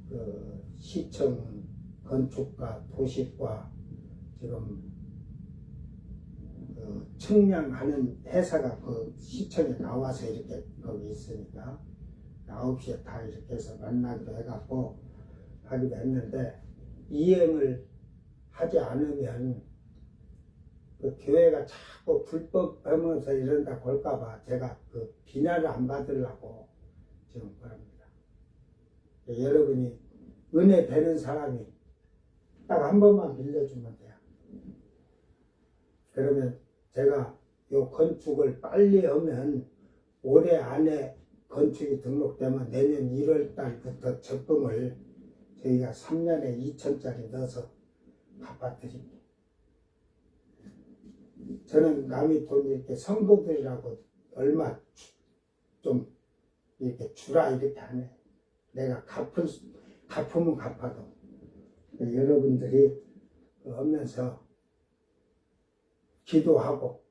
[SPEAKER 1] 그 시청 건축과 도시과 지금 그 측량하는 회사가 그 시청에 나와서 이렇게 거기 있으니까 9시에 다 이렇게 해서 만나기로 해갖고 하기로 했는데 이행을 하지 않으면 그 교회가 자꾸 불법하면서 이런다 볼까봐 제가 그 비난을 안 받으려고 지금 그럽니다. 여러분이 은혜 되는 사람이 딱 한 번만 빌려주면 돼요. 그러면 제가 요 건축을 빨리 하면 올해 안에 건축이 등록되면 내년 1월 달부터 적금을 저희가 3년에 2천짜리 넣어서 갚아드립니다. 저는 남의 돈 이렇게 성도들이라고 얼마 좀 이렇게 주라 이렇게 안 해. 내가 갚으면 갚아도 여러분들이 하면서 기도하고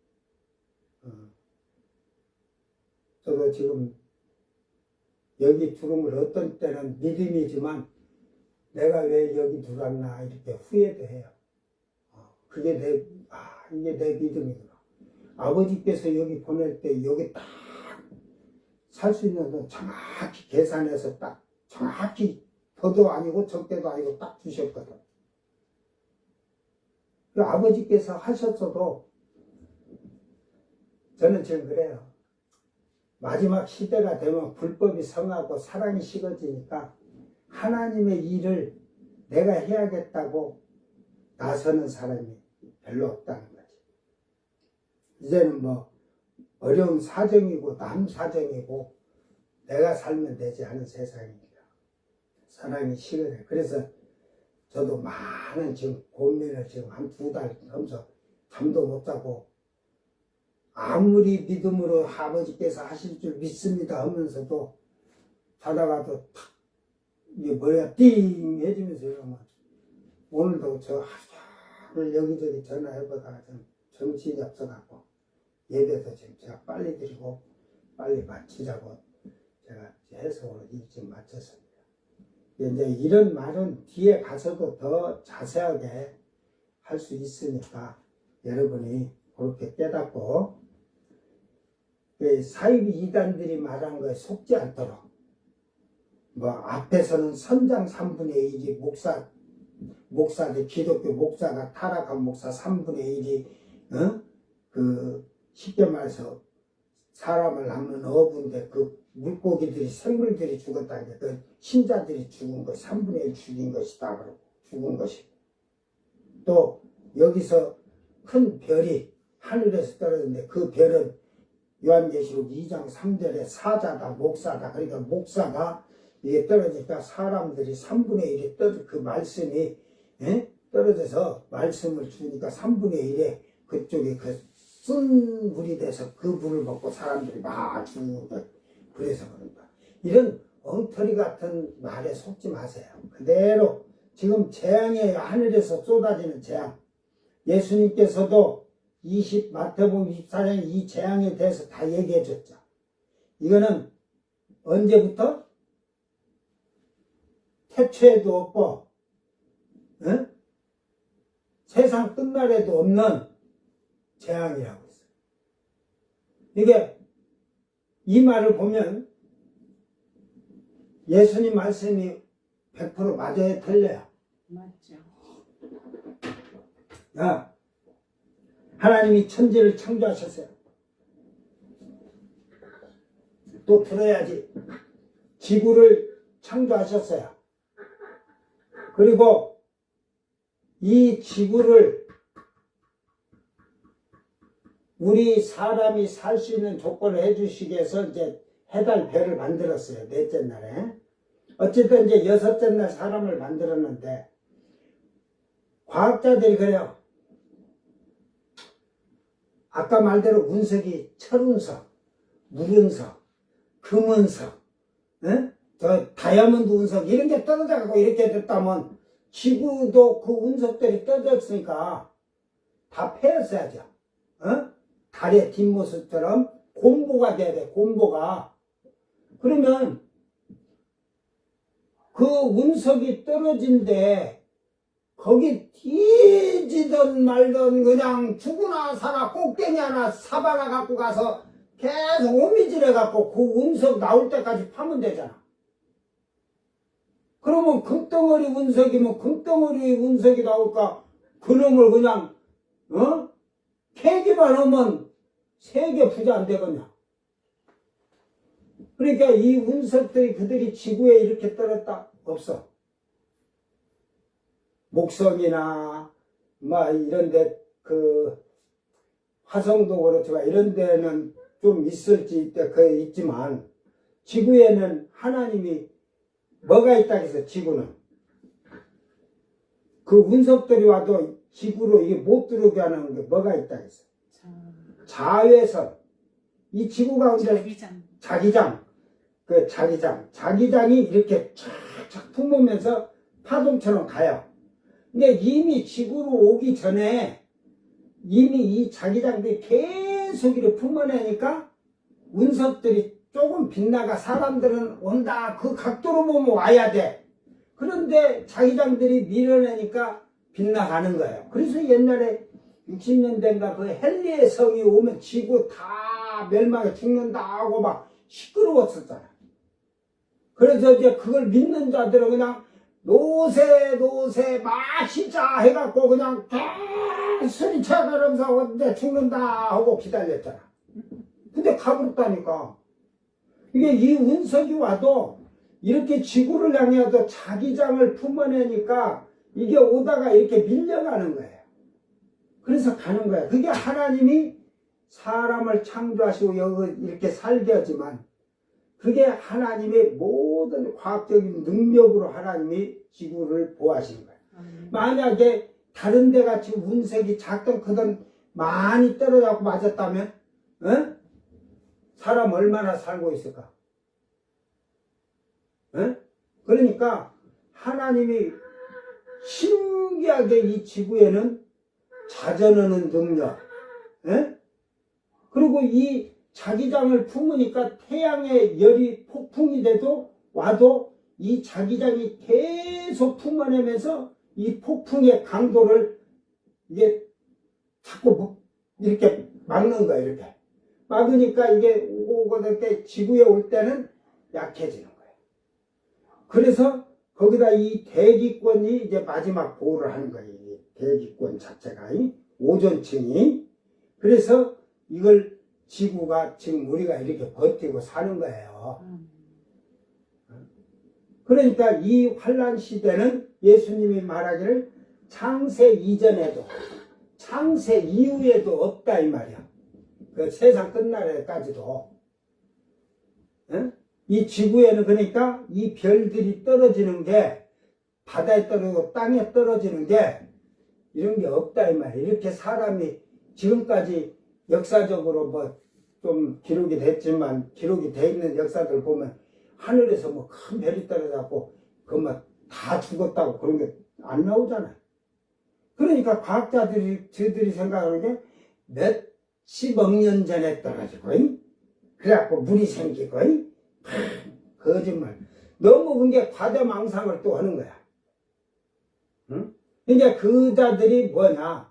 [SPEAKER 1] 저도 지금 여기 들어온 걸 어떤 때는 믿음이지만 내가 왜 여기 들어왔나 이렇게 후회도 해요. 그게 이게 내 믿음이구나. 아버지께서 여기 보낼 때 여기 딱 살 수 있는 돈 정확히 계산해서 딱 정확히 더도 아니고 적게도 아니고 딱 주셨거든. 그 아버지께서 하셨어도 저는 지금 그래요. 마지막 시대가 되면 불법이 성하고 사랑이 식어지니까 하나님의 일을 내가 해야겠다고 나서는 사람이 별로 없다는 거지. 이제는 뭐 어려운 사정이고 남 사정이고 내가 살면 되지 않은 세상입니다. 사랑이 식어요. 그래서 저도 많은 지금 고민을 지금 한 2달 하면서 잠도 못 자고 아무리 믿음으로 아버지께서 하실 줄 믿습니다 하면서도 자다가도 탁 이게 뭐야 띵 해주면서 이러면 오늘도 저 하루 여기저기 전화해보다가 좀 정신이 없어갖고 예배도 지금 제가 빨리 드리고 빨리 마치자고 제가 해서 오늘 일찍 마쳤습니다. 이제 이런 말은 뒤에 가서도 더 자세하게 할 수 있으니까 여러분이 그렇게 깨닫고 사이비 이단들이 말한 거에 속지 않도록 뭐 앞에서는 선장 3분의 1이 목사들 기독교 목사가 타락한 목사 3분의 1이 그 쉽게 말해서 사람을 낳는 어부인데 그 물고기들이 생물들이 죽었다는 게 그 신자들이 죽은 것 3분의 1 죽인 것이다 그러고 죽은 것이 또 여기서 큰 별이 하늘에서 떨어졌는데 그 별은 요한계시록 2장 3절에 사자다 목사다. 그러니까 목사가 이게 떨어지니까 사람들이 3분의 1이 그 말씀이 떨어져서 말씀을 주니까 3분의 1에 그쪽에 그 쓴 물이 돼서 그 물을 먹고 사람들이 막 죽는 거. 그래서 그런가. 이런 엉터리 같은 말에 속지 마세요. 그대로 지금 재앙이 하늘에서 쏟아지는 재앙. 예수님께서도 마태복음 24장 이 재앙에 대해서 다 얘기해 줬죠. 이거는 언제부터? 태초에도 없고, 응? 세상 끝날에도 없는 재앙이라고 했어요. 이게, 이 말을 보면 예수님 말씀이 100% 맞아야 틀려요.
[SPEAKER 3] 맞죠.
[SPEAKER 1] 야, 하나님이 천지를 창조하셨어요. 또 들어야지. 지구를 창조하셨어요. 그리고 이 지구를 우리 사람이 살 수 있는 조건을 해주시기 위해서 이제 해달 별을 만들었어요. 넷째 날에. 어쨌든 이제 여섯째 날 사람을 만들었는데, 과학자들이 그래요. 아까 말대로 운석이 철운석, 물운석, 금운석, 에? 저 다이아몬드 운석 이런 게 떨어져가고 이렇게 됐다면 지구도 그 운석들이 떨어졌으니까 다 패였어야죠. 어? 달의 뒷모습처럼 곰보가 돼야 돼. 곰보가. 그러면 그 운석이 떨어진데 거기 뒤지든 말든 그냥 죽으나 사나 꼭대기 하나 사바나 갖고 가서 계속 오미질해 갖고 그 운석 나올 때까지 파면 되잖아. 그러면 금덩어리 운석이면 금덩어리 운석이 나올까? 그놈을 그냥 캐기만 하면 세계 부자 안 되겠냐. 그러니까 이 운석들이 그들이 지구에 이렇게 떨었다? 없어. 목성이나 뭐 이런데 그 화성도 그렇지만 이런 데는 좀 있을지 있지만 지구에는 하나님이 뭐가 있다 해서 지구는 그 운석들이 와도 지구로 이게 못 들어오게 하는 게 뭐가 있다 해서 자외선. 이 지구 가운데 자기장이 이렇게 쫙쫙 품으면서 파동처럼 가요. 근데 이미 지구로 오기 전에 이미 이 자기장들이 계속 이렇게 품어내니까 운석들이 조금 빗나가 사람들은 온다. 그 각도로 보면 와야 돼. 그런데 자기장들이 밀어내니까 빗나가는 거예요. 그래서 옛날에 60년대인가 그 헨리의 성이 오면 지구 다 멸망해 죽는다 하고 막 시끄러웠었잖아. 그래서 이제 그걸 믿는 자들은 그냥 노세 마시자 해갖고 그냥 소리쳐가면서 이제 죽는다 하고 기다렸잖아. 근데 가버렸다니까. 이게 이 운석이 와도 이렇게 지구를 향해서 자기장을 품어내니까 이게 오다가 이렇게 밀려가는 거예요. 그래서 가는 거예요. 그게 하나님이 사람을 창조하시고 여기 이렇게 살게 하지만 그게 하나님의 모든 과학적인 능력으로 하나님이 지구를 보호하시는 거예요. 만약에 다른 데 같이 운석이 작든 크든 많이 떨어져서 맞았다면 사람 얼마나 살고 있을까? 그러니까 하나님이 신기하게 이 지구에는 자전하는 능력, 그리고 이 자기장을 품으니까 태양의 열이 폭풍이 돼도 와도 이 자기장이 계속 품어내면서 이 폭풍의 강도를 이게 자꾸 이렇게 막는 거야. 이렇게 막으니까 이게 오고 때 지구에 올 때는 약해지는 거예요. 그래서 거기다 이 대기권이 이제 마지막 보호를 하는 거예요. 이 대기권 자체가 오존층이. 그래서 이걸 지구가 지금 우리가 이렇게 버티고 사는 거예요. 그러니까 이 환란 시대는 예수님이 말하기를 창세 이전에도 창세 이후에도 없다 이 말이야. 그 세상 끝날에까지도. 이 지구에는 그러니까 이 별들이 떨어지는 게 바다에 떨어지고 땅에 떨어지는 게 이런 게 없다 이 말이야. 이렇게 사람이 지금까지 역사적으로 뭐 좀 기록이 됐지만 기록이 돼 있는 역사들 보면 하늘에서 뭐 큰 별이 떨어져갖고 그뭐 다 죽었다고 그런 게 안 나오잖아요. 그러니까 과학자들이 저들이 생각하는 게 몇십억 년 전에 떨어지고, 그래갖고 물이 생기고, 거짓말. 너무 그게 과대망상을 또 하는 거야. 응? 이제 그 자들이 뭐냐?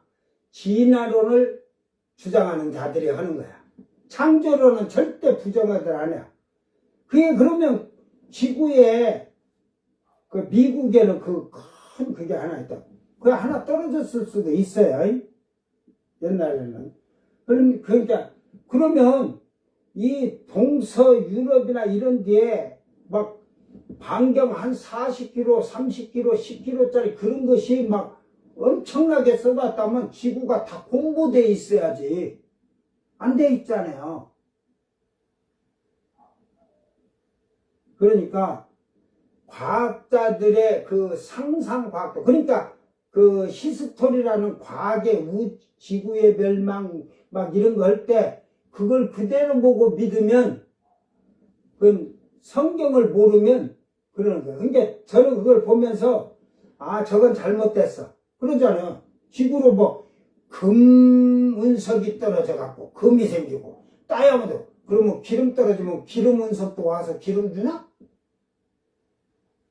[SPEAKER 1] 진화론을 주장하는 자들이 하는 거야. 창조론은 절대 부정하들 안 해. 그게 그러면 지구에, 그 미국에는 그게 하나 있다. 그게 하나 떨어졌을 수도 있어요. 옛날에는. 그러니까, 그러면 이 동서 유럽이나 이런 데에 막 반경 한 40km, 30km, 10km짜리 그런 것이 막 엄청나게 써봤다면 지구가 다 공부돼 있어야지. 안 돼 있잖아요. 그러니까 과학자들의 그 상상과학도, 그러니까 그 히스토리라는 과학의 지구의 멸망 막 이런 거 할 때 그걸 그대로 보고 믿으면, 그 성경을 모르면 그러는 거예요. 그러니까 저는 그걸 보면서 아, 저건 잘못됐어 그러잖아요. 지구로 뭐 금운석이 떨어져 갖고 금이 생기고 다이아몬드, 그러면 기름 떨어지면 기름 운석도 와서 기름 주나?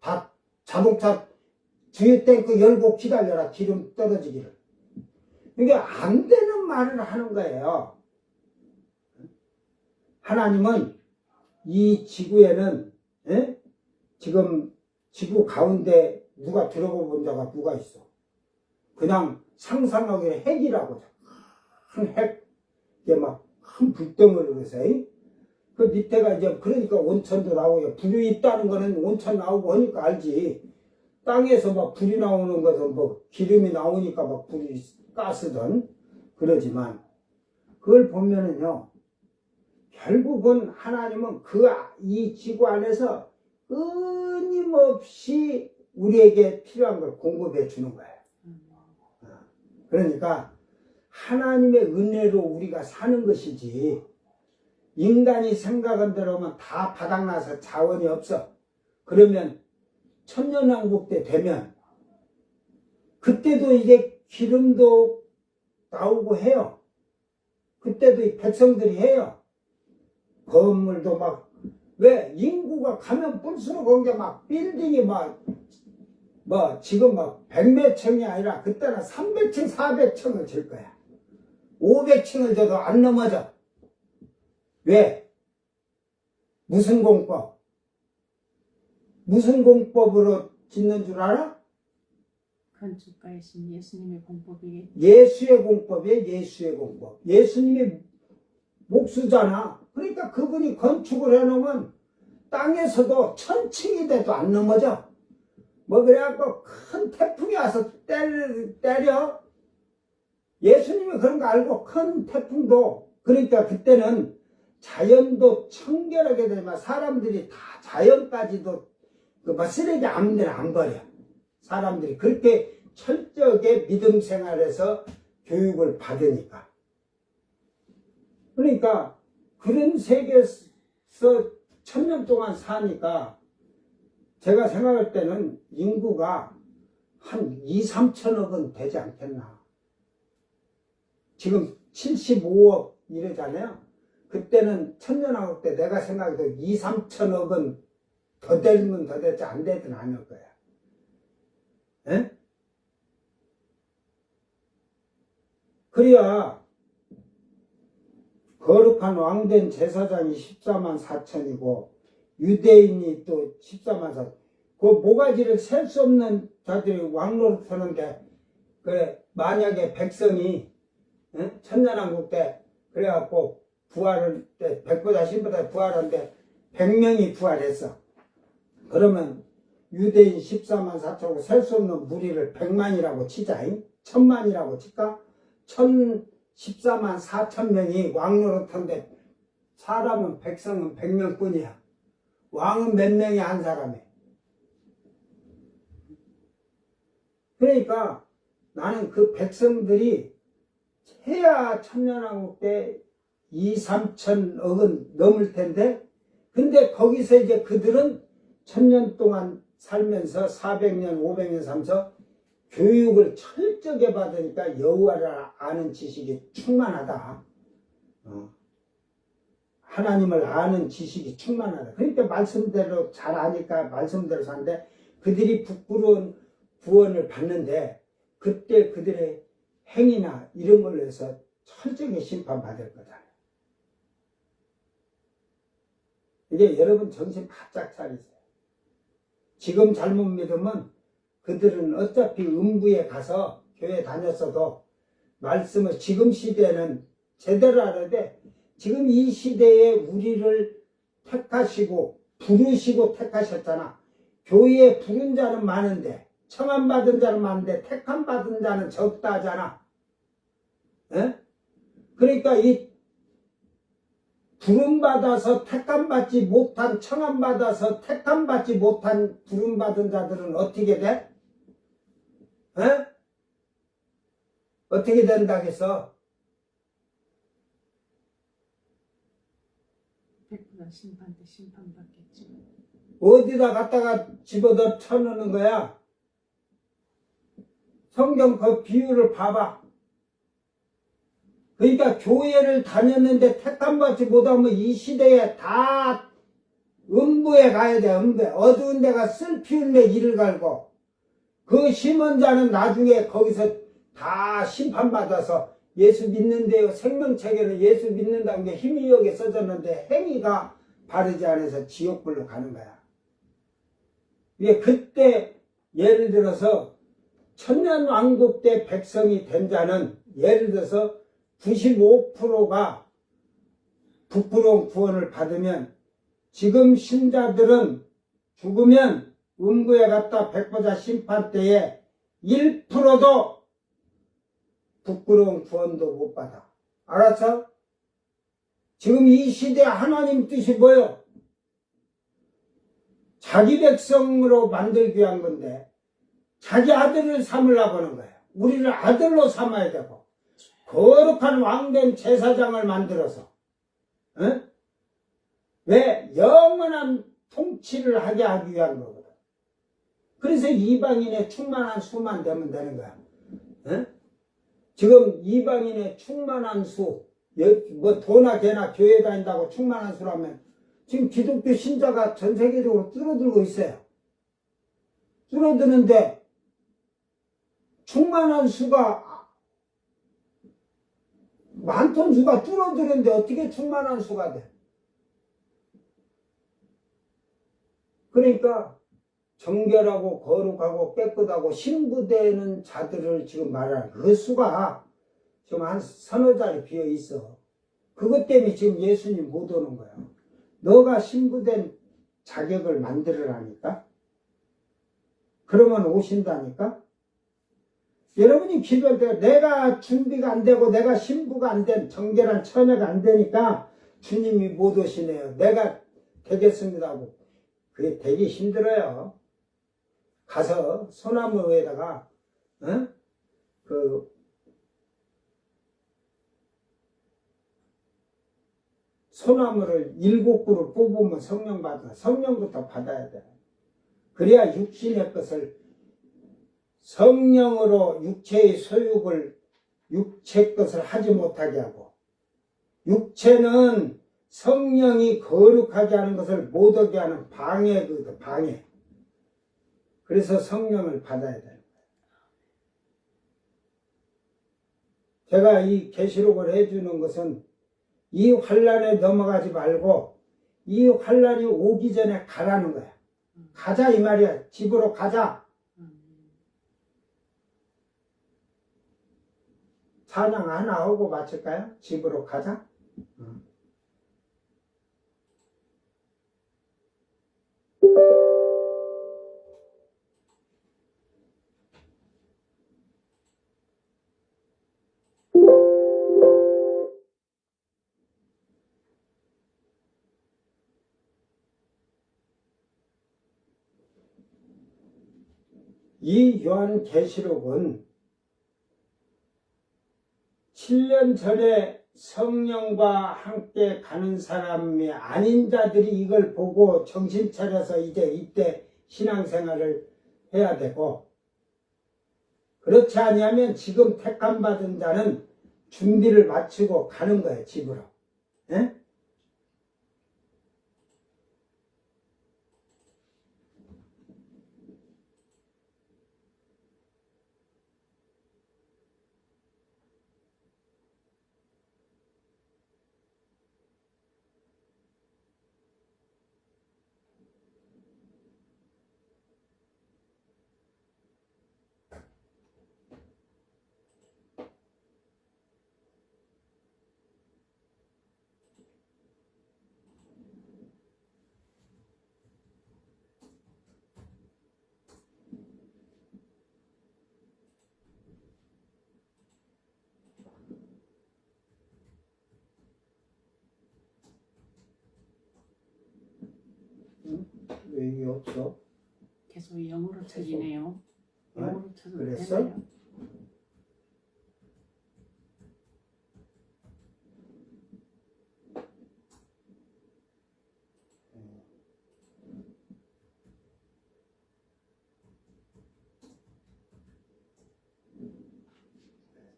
[SPEAKER 1] 다 자동차 주유 탱크 열고 기다려라, 기름 떨어지기를. 이게 안 되는 말을 하는 거예요. 하나님은 이 지구에는, 지금 지구 가운데 누가 들어가 본 자가 누가 있어? 그냥 상상하기에 핵이라고. 큰 핵. 이게 막 큰 불덩어리로 해서, 그 밑에가 이제, 그러니까 온천도 나오고, 불이 있다는 거는 온천 나오고 하니까 알지. 땅에서 막 불이 나오는 것은 뭐 기름이 나오니까 막 불이 가스든 그러지만, 그걸 보면은요, 결국은 하나님은 이 지구 안에서 끊임없이 우리에게 필요한 걸 공급해 주는 거예요. 그러니까 하나님의 은혜로 우리가 사는 것이지, 인간이 생각한 대로 하면 다 바닥나서 자원이 없어. 그러면 천년왕국 때 되면 그때도 이제 기름도 나오고 해요. 그때도 이 백성들이 해요. 건물도 막, 왜 인구가 가면 볼수록 거기에 막 빌딩이 막 지금 막 100몇 층이 아니라 그때는 300층 400층을 질 거야. 500층을 져도 안 넘어져. 왜? 무슨 공법? 무슨 공법으로 짓는 줄 알아?
[SPEAKER 3] 건축가이신 예수님의 공법이겠죠.
[SPEAKER 1] 예수의 공법이에요. 예수의 공법. 예수님이 목수잖아. 그러니까 그분이 건축을 해놓으면 땅에서도 1000층이 돼도 안 넘어져. 뭐 그래갖고 큰 태풍이 와서 때려. 예수님이 그런 거 알고 큰 태풍도, 그러니까 그때는 자연도 청결하게 되지만 사람들이 다 자연까지도 막 쓰레기 아무데나 안 버려. 사람들이 그렇게 철저하게 믿음 생활에서 교육을 받으니까. 그러니까 그런 세계에서 1000년 동안 사니까 제가 생각할 때는 인구가 한 2, 3천억은 되지 않겠나. 지금 75억 이러잖아요. 그때는 천년왕국 때 내가 생각해도 2, 3천억은 더 되면 더 됐지 안 되든 않을 거야. 에? 그래야 거룩한 왕된 제사장이 14만 4천이고 유대인이 또 14만 4천. 그 모가지를 셀 수 없는 자들이 왕노릇 하는데, 그래 만약에 백성이 천년왕국 때 그래갖고 부활을 때 백보다 신보다 부활하는데 100명이 부활했어. 그러면 유대인 14만 4천고 셀 수 없는 무리를 100만이라고 치자. 1000만이라고 칠까? 14만 4천 명이 왕노릇한데 사람은 백성은 100명뿐이야. 왕은 몇 명이 한 사람이. 그러니까 나는 그 백성들이 해야 천년왕국 때 2, 3천억은 넘을 텐데, 근데 거기서 이제 그들은 1000년 동안 살면서 400년, 500년 살면서 교육을 철저하게 받으니까 여호와를 아는 지식이 충만하다. 하나님을 아는 지식이 충만하다. 그러니까 말씀대로 잘 아니까 말씀대로 사는데 그들이 부끄러운 구원을 받는데 그때 그들의 행위나 이런 걸로 해서 철저하게 심판받을 거잖아요. 이게 여러분 정신 바짝 차리세요. 지금 잘못 믿으면 그들은 어차피 음부에 가서 교회 다녔어도 말씀을 지금 시대는 제대로 알아야 돼. 지금 이 시대에 우리를 택하시고 부르시고 택하셨잖아. 교회에 부른 자는 많은데 청함받은 자는 많은데 택함받은 자는 적다 하잖아. 에? 그러니까 이 부름받아서 택함받지 못한 청함받아서 택함받지 못한 부름받은 자들은 어떻게 돼? 에? 어떻게 된다겠어?
[SPEAKER 3] 100% 심판 때 심판받겠죠.
[SPEAKER 1] 어디다 갖다가 집어넣어 쳐넣는 거야? 성경 그 비유를 봐봐. 그러니까 교회를 다녔는데 택함받지 못하면 이 시대에 다 음부에 가야 돼. 음부에. 어두운 데가 쓸 피운데 이를 갈고 그 심은 자는 나중에 거기서 다 심판받아서 예수 믿는데요. 생명책에는 예수 믿는다는 게 희미하게 써졌는데 행위가 바르지 않아서 지옥불로 가는 거야. 이게 그때 예를 들어서 천년왕국 때 백성이 된 자는 예를 들어서 95%가 부끄러운 구원을 받으면 지금 신자들은 죽으면 음부에 갔다 백보자 심판 때에 1%도 부끄러운 구원도 못 받아. 알았어? 지금 이 시대 하나님 뜻이 뭐요? 자기 백성으로 만들기 위한 건데 자기 아들을 삼으려고 하는 거예요. 우리를 아들로 삼아야 되고 거룩한 왕된 제사장을 만들어서 왜? 영원한 통치를 하게 하기 위한 거거든. 그래서 이방인의 충만한 수만 되면 되는 거야. 지금 이방인의 충만한 수, 뭐 도나 개나 교회 다닌다고 충만한 수라면 지금 기독교 신자가 전 세계적으로 줄어들고 있어요. 줄어드는데 충만한 수가 많던 수가 줄어드는데 어떻게 충만한 수가 돼? 그러니까 정결하고 거룩하고 깨끗하고 신부되는 자들을 지금 말하는 그 수가 지금 한 서너 자리 비어 있어. 그것 때문에 지금 예수님 못 오는 거야. 너가 신부된 자격을 만들으라니까? 그러면 오신다니까? 여러분이 기도할 때 내가 준비가 안 되고 내가 신부가 안 된 정결한 처녀가 안 되니까 주님이 못 오시네요. 내가 되겠습니다 하고 그게 되게 힘들어요. 가서 소나무 위에다가 그 소나무를 7그루 뽑으면 성령 받아. 성령부터 받아야 돼. 그래야 육신의 것을 성령으로 육체의 소욕을 육체 것을 하지 못하게 하고 육체는 성령이 거룩하게 하는 것을 못하게 하는 방해거든. 방해. 그래서 성령을 받아야 돼요. 제가 이 계시록을 해주는 것은 이 환란에 넘어가지 말고 이 환란이 오기 전에 가라는 거야. 가자 이 말이야. 집으로 가자. 찬양 하나 하고 마칠까요? 집으로 가자. 이 요한계시록은 7년 전에 성령과 함께 가는 사람이 아닌 자들이 이걸 보고 정신 차려서 이제 이때 신앙생활을 해야 되고 그렇지 아니하면 지금 택함 받은 자는 준비를 마치고 가는 거예요, 집으로. 예? 왜 이게 없어?
[SPEAKER 3] 계속 영어로 찾이네요.
[SPEAKER 1] 어?
[SPEAKER 3] 영어로 찾아도
[SPEAKER 1] 그랬어?
[SPEAKER 3] 되나요?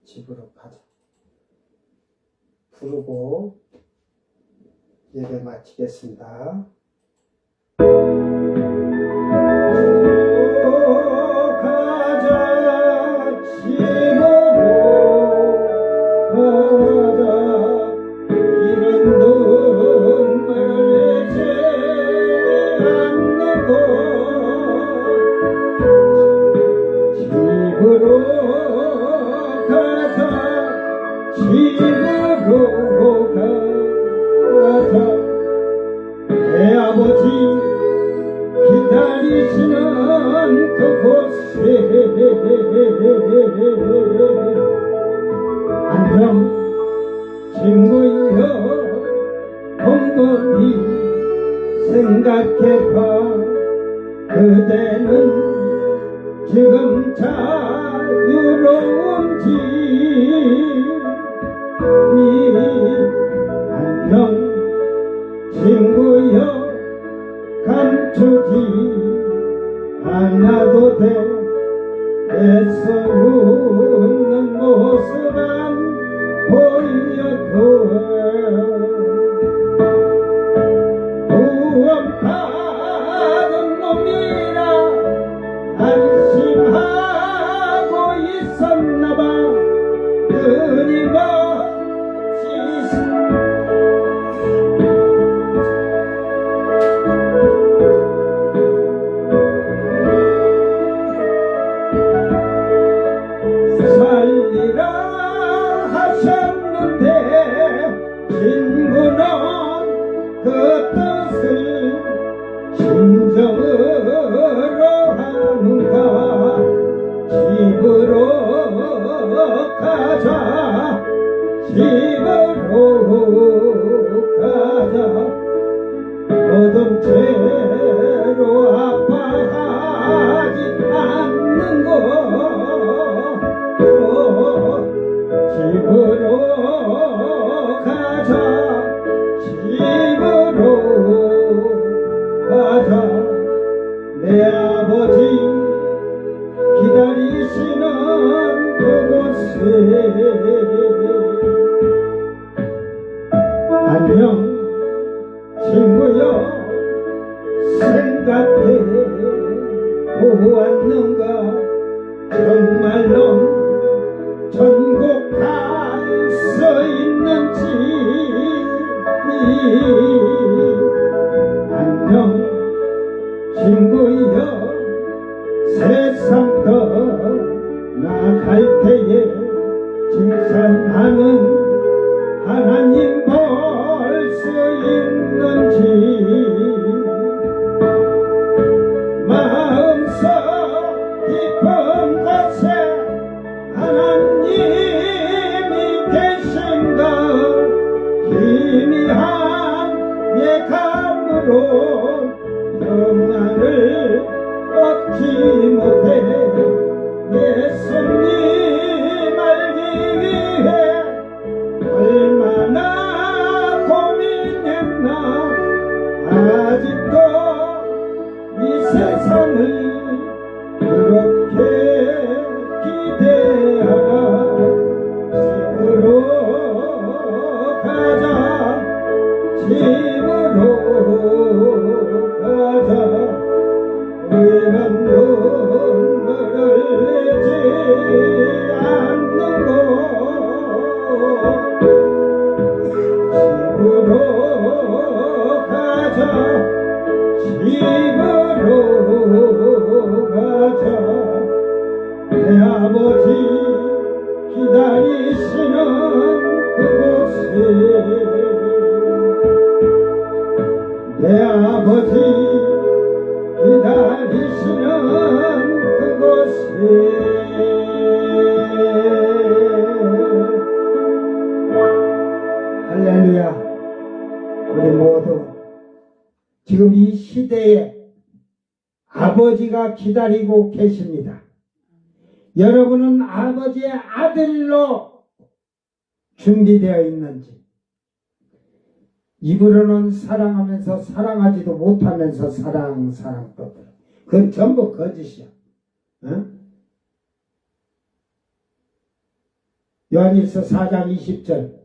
[SPEAKER 1] 집으로 가자. 부르고 예배 마치겠습니다. 가자 집으로 가자 이런 눈물 내지 않는 곳 집으로 가자 집으로 가자 내 아버지 기다리시는 그곳에 안녕 친구여 곰곰이 생각해봐 그대는 지금 자유로운지 안녕 친구여 감추지 않아도 돼 애써 웃는 모습만 보여도 구원받은 놈이라 안심하고 있었나봐 끊임없이 살리라 하셨는데 친구는 그 뜻을 진정으로 하는가 집으로 가자 집으로 가자 어둠 채로 아파하지 않는 곳 집으로 가자 집으로 가자 내 아버지 기다리시는 그곳에 안녕 친구여 생각해 보았는가 정말로 천국 갈 수 있는지 안녕 친구여 세상 떠나갈 때에 칭찬하는 하나님 볼 수 있는지 마음속 깊은 곳에 하나님이 계신가 희미한 예감으로 영광을 집으로 가자. 우리는 눈물을 내지 않는 것. 집으로 가자. 집으로 가자. 내 아버지 기다리시는 그곳에 내 아버지 기다리시는 그곳에 할렐루야. 우리 모두 지금 이 시대에 아버지가 기다리고 계십니다. 여러분은 아버지의 아들로 준비되어 있는지, 입으로는 사랑하면서 사랑하지도 못하면서 사랑 떠들어. 그건 전부 거짓이야. 어? 요한일서 4장 20절.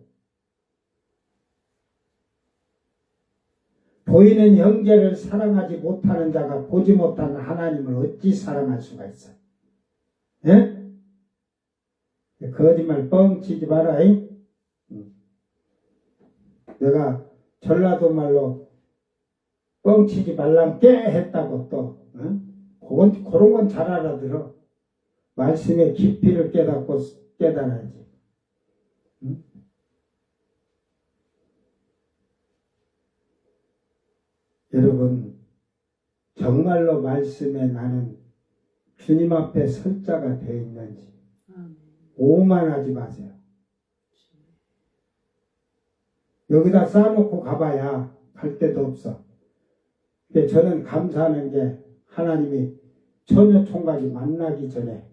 [SPEAKER 1] 보이는 형제를 사랑하지 못하는 자가 보지 못하는 하나님을 어찌 사랑할 수가 있어? 예? 거짓말 뻥치지 마라. 내가 전라도 말로 뻥치지 말란께 했다고 또 그런 건 잘 알아들어. 말씀의 깊이를 깨닫고 깨달아야지. 여러분, 정말로 말씀에 나는 주님 앞에 설 자가 되어 있는지 오만하지 마세요. 여기다 쌓아놓고 가봐야 갈 데도 없어. 근데 저는 감사하는 게 하나님이 처녀총각이 만나기 전에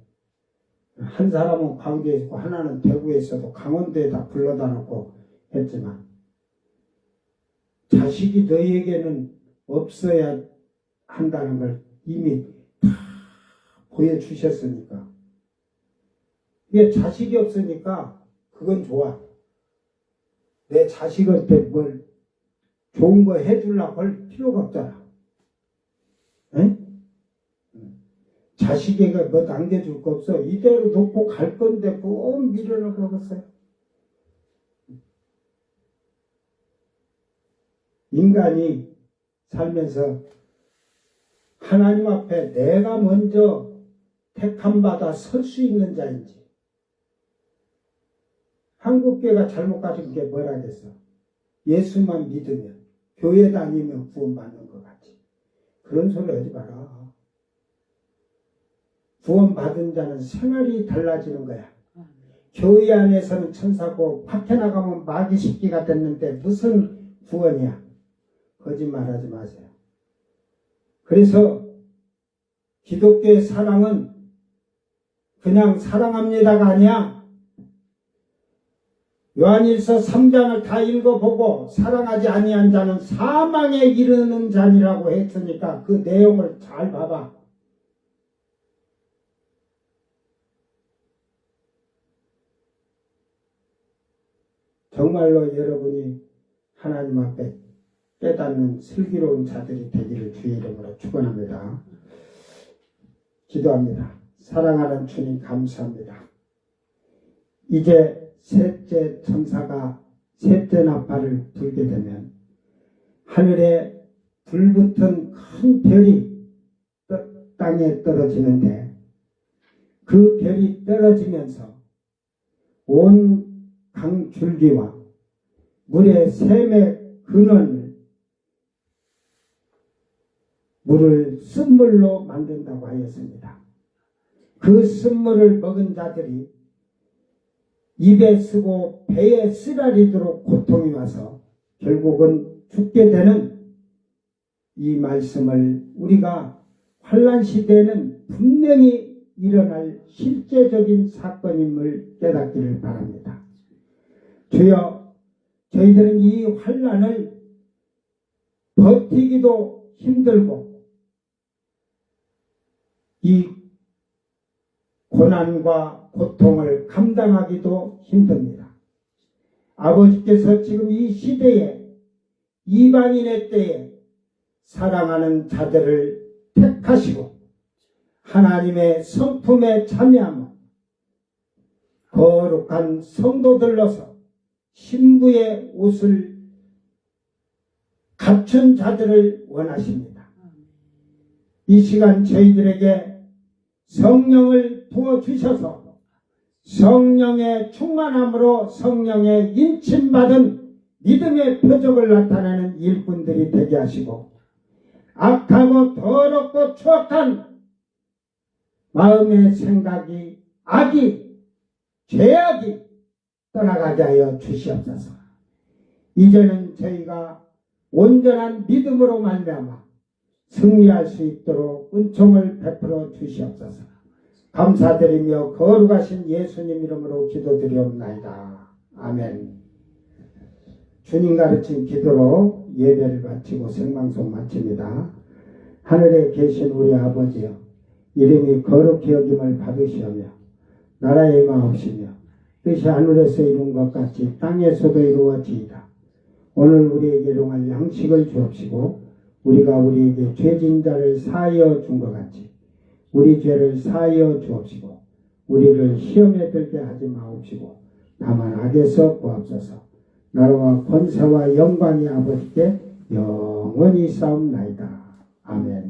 [SPEAKER 1] 한 사람은 광주에 있고 하나는 대구에 있어도 강원도에다 불러다 놓고 했지만 자식이 너희에게는 없어야 한다는 걸 이미 다 보여주셨으니까. 이게 자식이 없으니까 그건 좋아. 내 자식한테 뭘 좋은 거 해주려고 할 필요가 없잖아. 에? 자식에게 뭐 남겨줄 거 없어. 이대로 놓고 갈 건데 꼭 밀어넣고 가겠어요. 인간이 살면서 하나님 앞에 내가 먼저 택함받아 설 수 있는 자인지, 한국교회가 잘못 가진 게 뭐라겠어? 예수만 믿으면, 교회 다니면 구원받는 것 같지. 그런 소리 하지 마라. 구원받은 자는 생활이 달라지는 거야. 교회 안에서는 천사고 밖에 나가면 마귀 식기가 됐는데 무슨 구원이야? 거짓말하지 마세요. 그래서 기독교의 사랑은 그냥 사랑합니다가 아니야. 요한일서 3장을 다 읽어보고 사랑하지 아니한 자는 사망에 이르는 자니라고 했으니까 그 내용을 잘 봐봐. 정말로 여러분이 하나님 앞에 깨닫는 슬기로운 자들이 되기를 주의 이름으로 축원합니다. 기도합니다. 사랑하는 주님 감사합니다. 이제 셋째 천사가 셋째 나팔을 불게 되면 하늘에 불붙은 큰 별이 땅에 떨어지는데 그 별이 떨어지면서 온 강줄기와 물의 샘의 근원을 물을 쓴물로 만든다고 하였습니다. 그 쓴물을 먹은 자들이 입에 쓰고 배에 쓰라리도록 고통이 와서 결국은 죽게 되는 이 말씀을 우리가 환난 시대에는 분명히 일어날 실제적인 사건임을 깨닫기를 바랍니다. 주여, 저희들은 이 환난을 버티기도 힘들고 이 고난과 고통을 감당하기도 힘듭니다. 아버지께서 지금 이 시대에 이방인의 때에 사랑하는 자들을 택하시고 하나님의 성품에 참여하며 거룩한 성도들로서 신부의 옷을 갖춘 자들을 원하십니다. 이 시간 저희들에게 성령을 부어주셔서 성령의 충만함으로 성령의 인침받은 믿음의 표적을 나타내는 일꾼들이 되게 하시고 악하고 더럽고 추악한 마음의 생각이 악이 죄악이 떠나가게 하여 주시옵소서. 이제는 저희가 온전한 믿음으로 말미암아 승리할 수 있도록 은총을 베풀어 주시옵소서. 감사드리며 거룩하신 예수님 이름으로 기도드리옵나이다. 아멘. 주님 가르친 기도로 예배를 마치고 생방송 마칩니다. 하늘에 계신 우리 아버지여, 이름이 거룩히 여김을 받으시오며 나라의 마옵시며 뜻이 하늘에서 이룬 것 같이 땅에서도 이루어지이다. 오늘 우리에게 일용할 양식을 주옵시고 우리가 우리에게 죄진 자를 사하여 준 것 같이 우리 죄를 사하여 주옵시고 우리를 시험에 들게 하지 마옵시고 다만 악에서 구하옵소서. 나라와 권세와 영광이 아버지께 영원히 싸움나이다. 아멘.